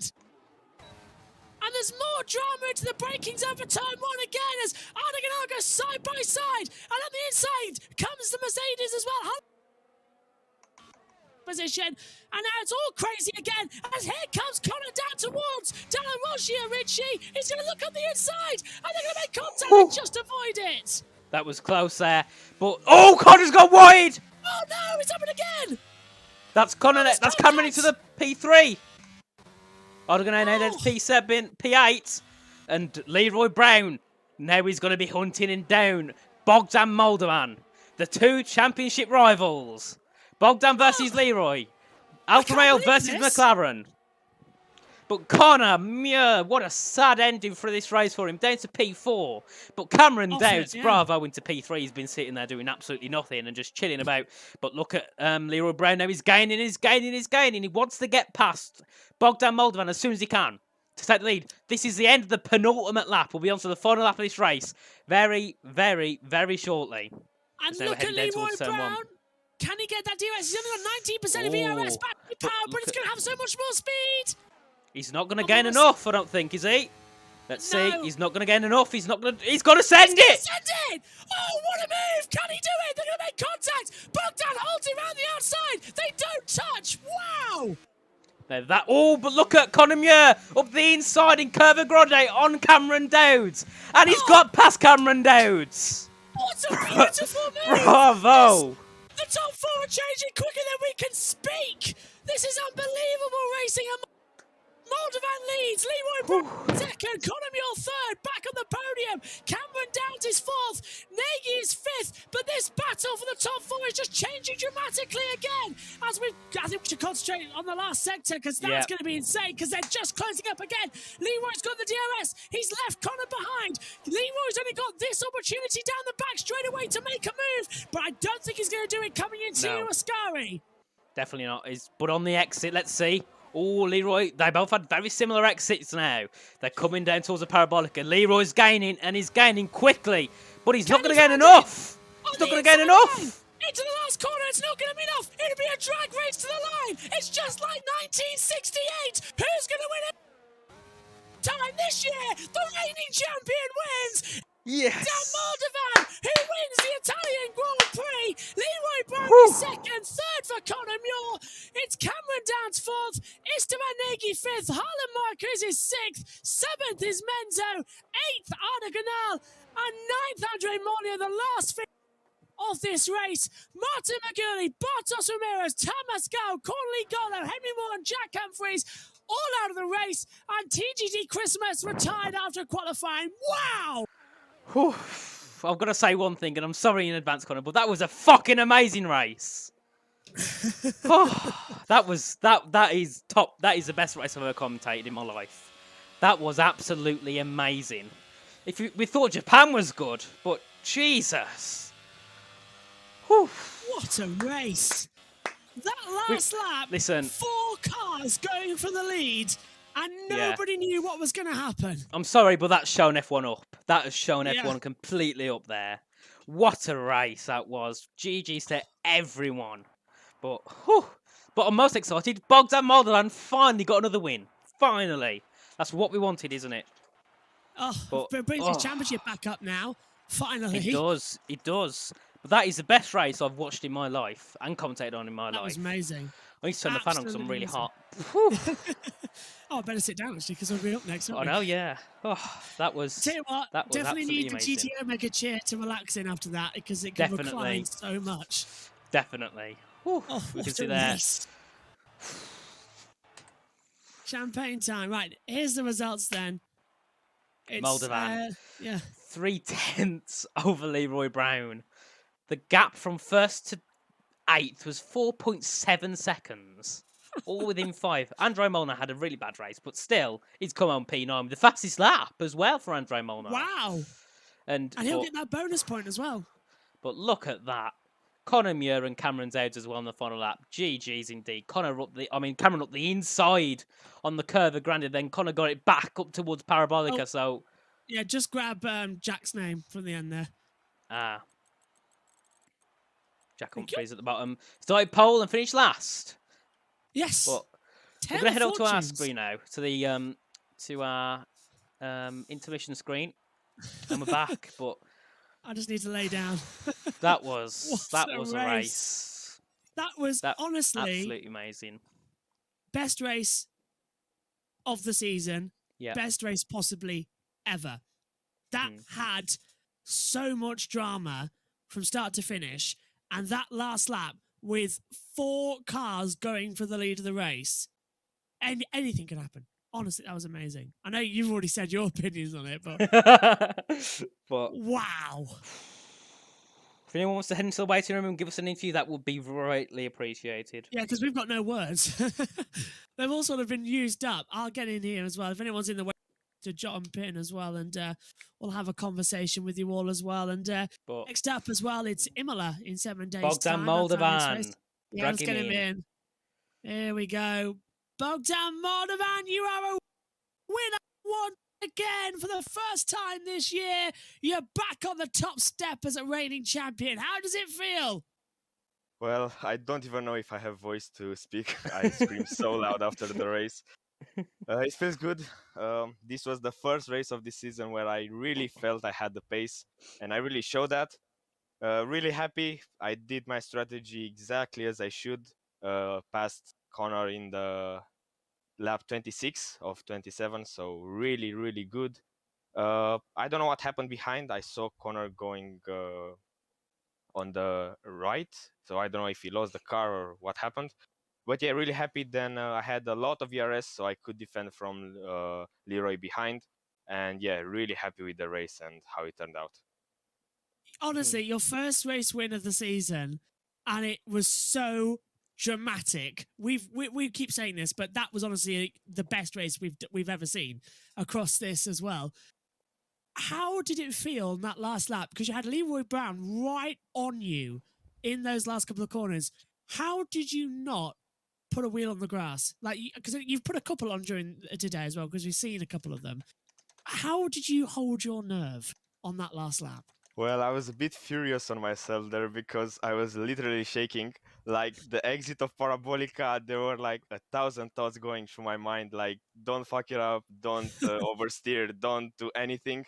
And there's more drama into the braking zone for turn 1 again as Ardeganay goes side by side. And on the inside comes the Mercedes as well. Position, and now it's all crazy again as here comes Connor down towards Dalla Rogia. Richie, he's going to look on the inside and they're going to make contact and just avoid it. That was close there. But, oh, Connor's gone wide. Oh no, it's happened again. That's Connor. Oh, That's Cameron into the P3. Ardeganay now to P7, P8. And Leroy Brown. Now he's going to be hunting him down. Bogdan Moldovan. The 2 championship rivals. Bogdan versus Leroy. Alfa Romeo versus McLaren. But Connor, what a sad ending for this race for him. Down to P4. But Cameron Dowds, bravo, into P3. He's been sitting there doing absolutely nothing and just chilling about. But look at Leroy Brown now. He's gaining. He wants to get past Bogdan Moldovan as soon as he can to take the lead. This is the end of the penultimate lap. We'll be on to the final lap of this race very, very, very shortly. And look at Leroy Brown. Can he get that DRS? He's only got 19% of ERS battery power, but it's going to have so much more speed. He's not going to gain enough, I don't think, is he? Let's see. He's not going to gain enough. He's got to send it. Send it! Oh, what a move! Can he do it? They're going to make contact. Bogdan holds him around the outside. They don't touch. Wow! Now but look at Conor Muir up the inside in Curva Grande on Cameron Dowds. And he's got past Cameron Dowds. What a beautiful move! Bravo! The top 4 are changing quicker than we can speak. This is unbelievable racing. Moldovan leads, Leroy Brown second, Conor Muir third, back on the podium. Cameron Downs is 4th, Nagy is 5th, but this battle for the top 4 is just changing dramatically again. I think we should concentrate on the last sector because that's going to be insane because they're just closing up again. Leroy's got the DRS, he's left Conor behind. Leroy's only got this opportunity down the back straight away to make a move, but I don't think he's going to do it coming into Ascari. Definitely not. But on the exit, let's see. Oh, Leroy, they both had very similar exits now. They're coming down towards the Parabolica. Leroy's gaining, and he's gaining quickly. But he's not going to gain enough. He's not going to gain enough. Into the last corner, it's not going to be enough. It'll be a drag race to the line. It's just like 1968. Who's going to win it? Time this year, the reigning champion wins. Yes. Dan Moldovan, who wins the Italian Grand Prix. Leroy Brown is second, third for Conor Muir. It's Cameron Downs 4th, Esteban Nagy 5th, Harlan Marquez is 6th, 7th is Menzo, 8th Ardeganay, and 9th Andre Monia, the last of this race. Martin McGurley, Bartos Ramirez, Thomas Gao, Corley Golo, Henry Moore and Jack Humphreys all out of the race, and TGT Christmas retired after qualifying. Wow! I've got to say one thing, and I'm sorry in advance, Connor, but that was a fucking amazing race. That is top. That is the best race I've ever commentated in my life. That was absolutely amazing. We thought Japan was good, but Jesus. Whew. What a race! That last lap, listen. 4 cars going for the lead, and Yeah. nobody knew what was going to happen. I'm sorry, but that's shown F1 up. That has shown Yeah. F1 completely up there. What a race that was. GG's to everyone. But I'm most excited. Bogdan Moldovan finally got another win. Finally. That's what we wanted, isn't it? Oh, but it brings his championship back up now. Finally. It does. It does. But that is the best race I've watched in my life and commentated on in my life. That was amazing. I need to turn the fan on because I'm really hot. Oh, I better sit down actually because I'll be up next. I know, yeah. Oh, that was. Tell you what, that was definitely need the amazing. GTO Mega Chair to relax in after that because it can recline so much. Definitely. Whew, oh, we can what see a there. race. Champagne time. Right, here's the results then. It's, Moldovan. Yeah. 3/10 over Leroy Brown. The gap from first to 8th was 4.7 seconds. All within 5. Andrei Molnar had a really bad race, but still, he's come on P9 with the fastest lap as well for Andrei Molnar. Wow. And he'll get that bonus point as well. But look at that. Connor Muir and Cameron Zouds as well on the final lap. GG's indeed. Cameron up the inside on the curve of Granted, then Connor got it back up towards Parabolica, so... Yeah, just grab Jack's name from the end there. Jack Humphries at the bottom. Started pole and finished last. Yes. But we're going to head up to our screen now, to our intermission screen, and we're back. But I just need to lay down. That was a race. That was honestly absolutely amazing. Best race of the season. Yeah. Best race possibly ever. That had so much drama from start to finish, and that last lap with 4 cars going for the lead of the race, and anything could happen. Honestly, that was amazing. I know you've already said your opinions on it, but wow. If anyone wants to head into the waiting room and give us an interview, that would be greatly appreciated. Yeah, because we've got no words. They've all sort of been used up. I'll get in here as well. If anyone's in the way to jump in as well, and we'll have a conversation with you all as well. And next up as well, it's Imola in 7 days' Bogdan time. Moldovan. Yeah, let's get him in. Here we go. Bogdan Moldovan, you are a winner once again for the first time this year. You're back on the top step as a reigning champion. How does it feel? Well, I don't even know if I have voice to speak. I screamed so loud after the race. It feels good. This was the first race of this season where I really felt I had the pace, and I really showed that. Really happy. I did my strategy exactly as I should. Passed Connor in the lap 26 of 27, so really, really good. I don't know what happened behind. I saw Connor going on the right, so I don't know if he lost the car or what happened. But yeah, really happy. Then I had a lot of ERS, so I could defend from Leroy behind. And yeah, really happy with the race and how it turned out. Honestly, your first race win of the season, and it was so dramatic. We keep saying this, but that was honestly the best race we've ever seen across this as well. How did it feel in that last lap? Because you had Leroy Brown right on you in those last couple of corners. How did you not put a wheel on the grass? Like, because you've put a couple on during today as well, because we've seen a couple of them. How did you hold your nerve on that last lap? Well, I was a bit furious on myself there because I was literally shaking. Like the exit of Parabolica, there were like 1,000 thoughts going through my mind. Like, don't fuck it up, don't oversteer, don't do anything.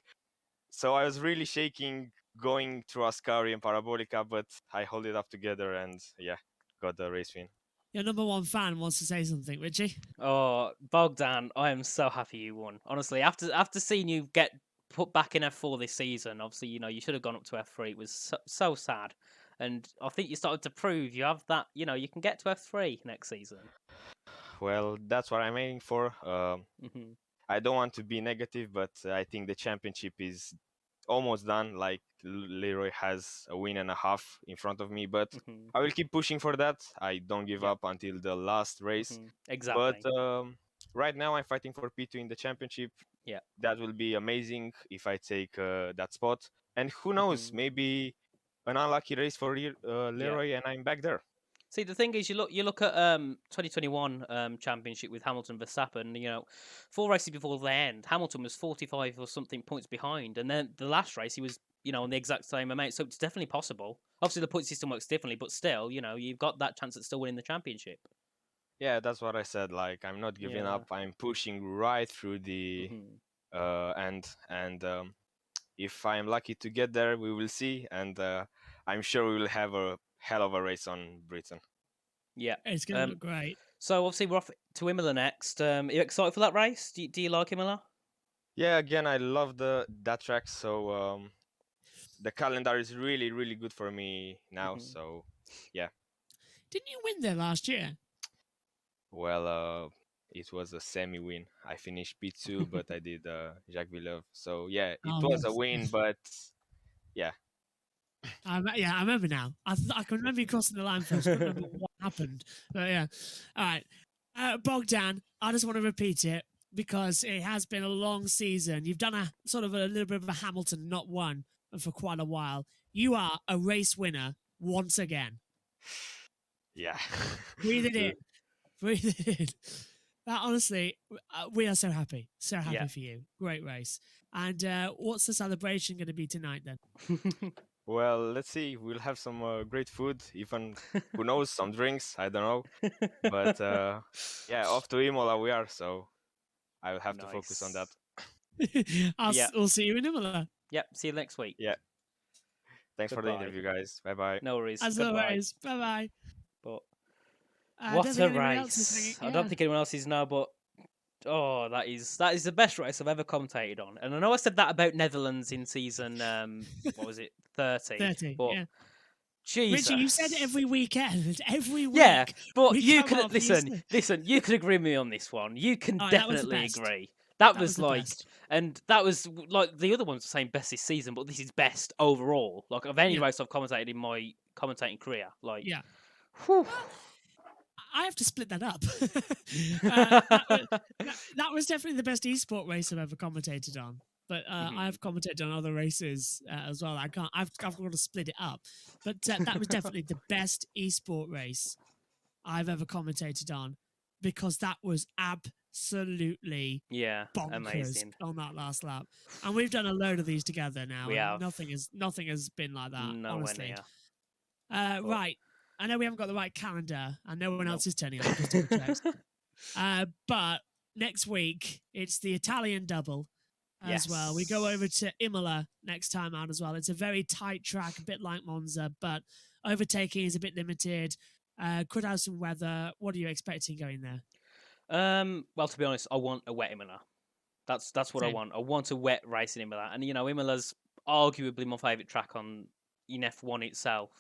So I was really shaking going through Ascari and Parabolica, but I hold it up together and yeah, got the race win. Your number one fan wants to say something, Richie. Oh, Bogdan, I am so happy you won. Honestly, after seeing you get put back in F4 this season, obviously, you know, you should have gone up to F3. It was so sad. And I think you started to prove you have that, you know, you can get to F3 next season. Well, that's what I'm aiming for. I don't want to be negative, but I think the championship is almost done. Like Leroy has a win and a half in front of me, but I will keep pushing for that. I don't give up until the last race. Exactly. But right now I'm fighting for P2 in the championship. Yeah. That will be amazing if I take that spot. And who knows, maybe an unlucky race for Leroy and I'm back there. See, the thing is, you look at 2021 championship with Hamilton Verstappen. 4 races before the end, Hamilton was 45 or something points behind, and then the last race he was on the exact same amount. So it's definitely possible. Obviously, the point system works differently, but still, you've got that chance at still winning the championship. Yeah, that's what I said. Like, I'm not giving up. I'm pushing right through the end, and if I'm lucky to get there, we will see, and I'm sure we will have a hell of a race on Britain. Yeah, it's going to look great. So obviously we're off to Imola next. Are you excited for that race? Do you like Imola? Yeah, again, I love that track. So the calendar is really, really good for me now. So yeah. Didn't you win there last year? Well, it was a semi-win. I finished P2, but I did Jacques Villeneuve. So yeah, it was a win, but yeah. I remember now. I can remember you crossing the line first. I couldn't remember what happened. But yeah. All right. Bogdan, I just want to repeat it because it has been a long season. You've done a sort of a little bit of a Hamilton, not one, for quite a while. You are a race winner once again. Yeah. Breathe it in. Breathe it in. That, honestly, we are so happy. So happy for you. Great race. And what's the celebration going to be tonight then? Well, let's see. We'll have some great food, even, who knows, some drinks. I don't know. But yeah, off to Imola we are, so I will have to focus on that. We'll see you in Imola. Yep, see you next week. Yeah. Thanks for the interview, guys. Bye-bye. No worries. As always. Bye-bye. But what a race. I don't think anyone else is now, but that is the best race I've ever commentated on. And I know I said that about Netherlands in season, what was it, 30? 30, but yeah. Jesus. Richie, you said every weekend, every week. Yeah, but you can listen. You can agree with me on this one. You can definitely agree. That was like, and that was like the other ones were saying best this season, but this is best overall. Like of any race I've commentated in my commentating career. Like, yeah. Whew. I have to split that up. That was definitely the best esport race I've ever commentated on. But I've commentated on other races as well. I've got to split it up. But that was definitely the best esport race I've ever commentated on because that was absolutely bonkers amazing on that last lap. And we've done a load of these together now. We have. Nothing has been like that. Honestly. Right. I know we haven't got the right calendar, and no one else is turning up. Just double checks. But next week, it's the Italian double as well. We go over to Imola next time out as well. It's a very tight track, a bit like Monza, but overtaking is a bit limited. Could have some weather. What are you expecting going there? Well, to be honest, I want a wet Imola. That's what I want. I want a wet race in Imola. And, Imola's arguably my favourite track in F1 itself.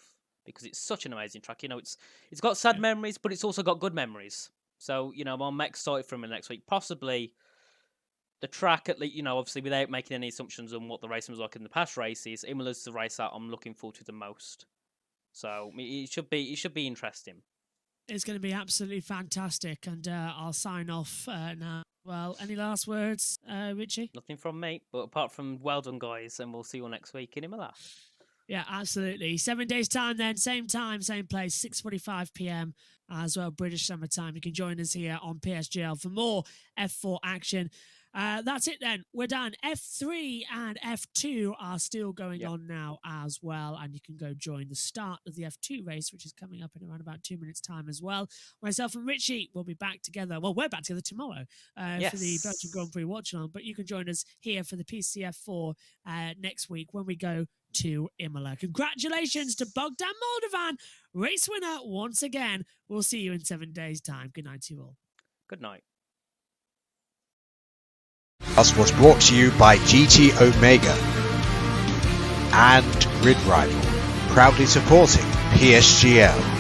Because it's such an amazing track. It's got sad memories, but it's also got good memories. So, I'm excited for Imola next week. Possibly the track, at least, obviously without making any assumptions on what the racing was like in the past races, Imola's the race that I'm looking forward to the most. So it should be interesting. It's going to be absolutely fantastic. And I'll sign off now. Well, any last words, Richie? Nothing from me, but apart from well done, guys, and we'll see you all next week in Imola. Yeah, absolutely. 7 days' time then, same place, 6:45 p.m. as well, British Summer Time. You can join us here on PSGL for more F4 action. That's it then. We're done. F3 and F2 are still going on now as well, and you can go join the start of the F2 race, which is coming up in around about 2 minutes' time as well. Myself and Richie will be back together. Well, we're back together tomorrow for the Belgian Grand Prix watch-along, but you can join us here for the PCF4 next week when we go to Imola. Congratulations to Bogdan Moldovan, race winner once again. We'll see you in 7 days' time. Good night to you all. Good night. Us was brought to you by GT Omega and Grid Rival, proudly supporting PSGL.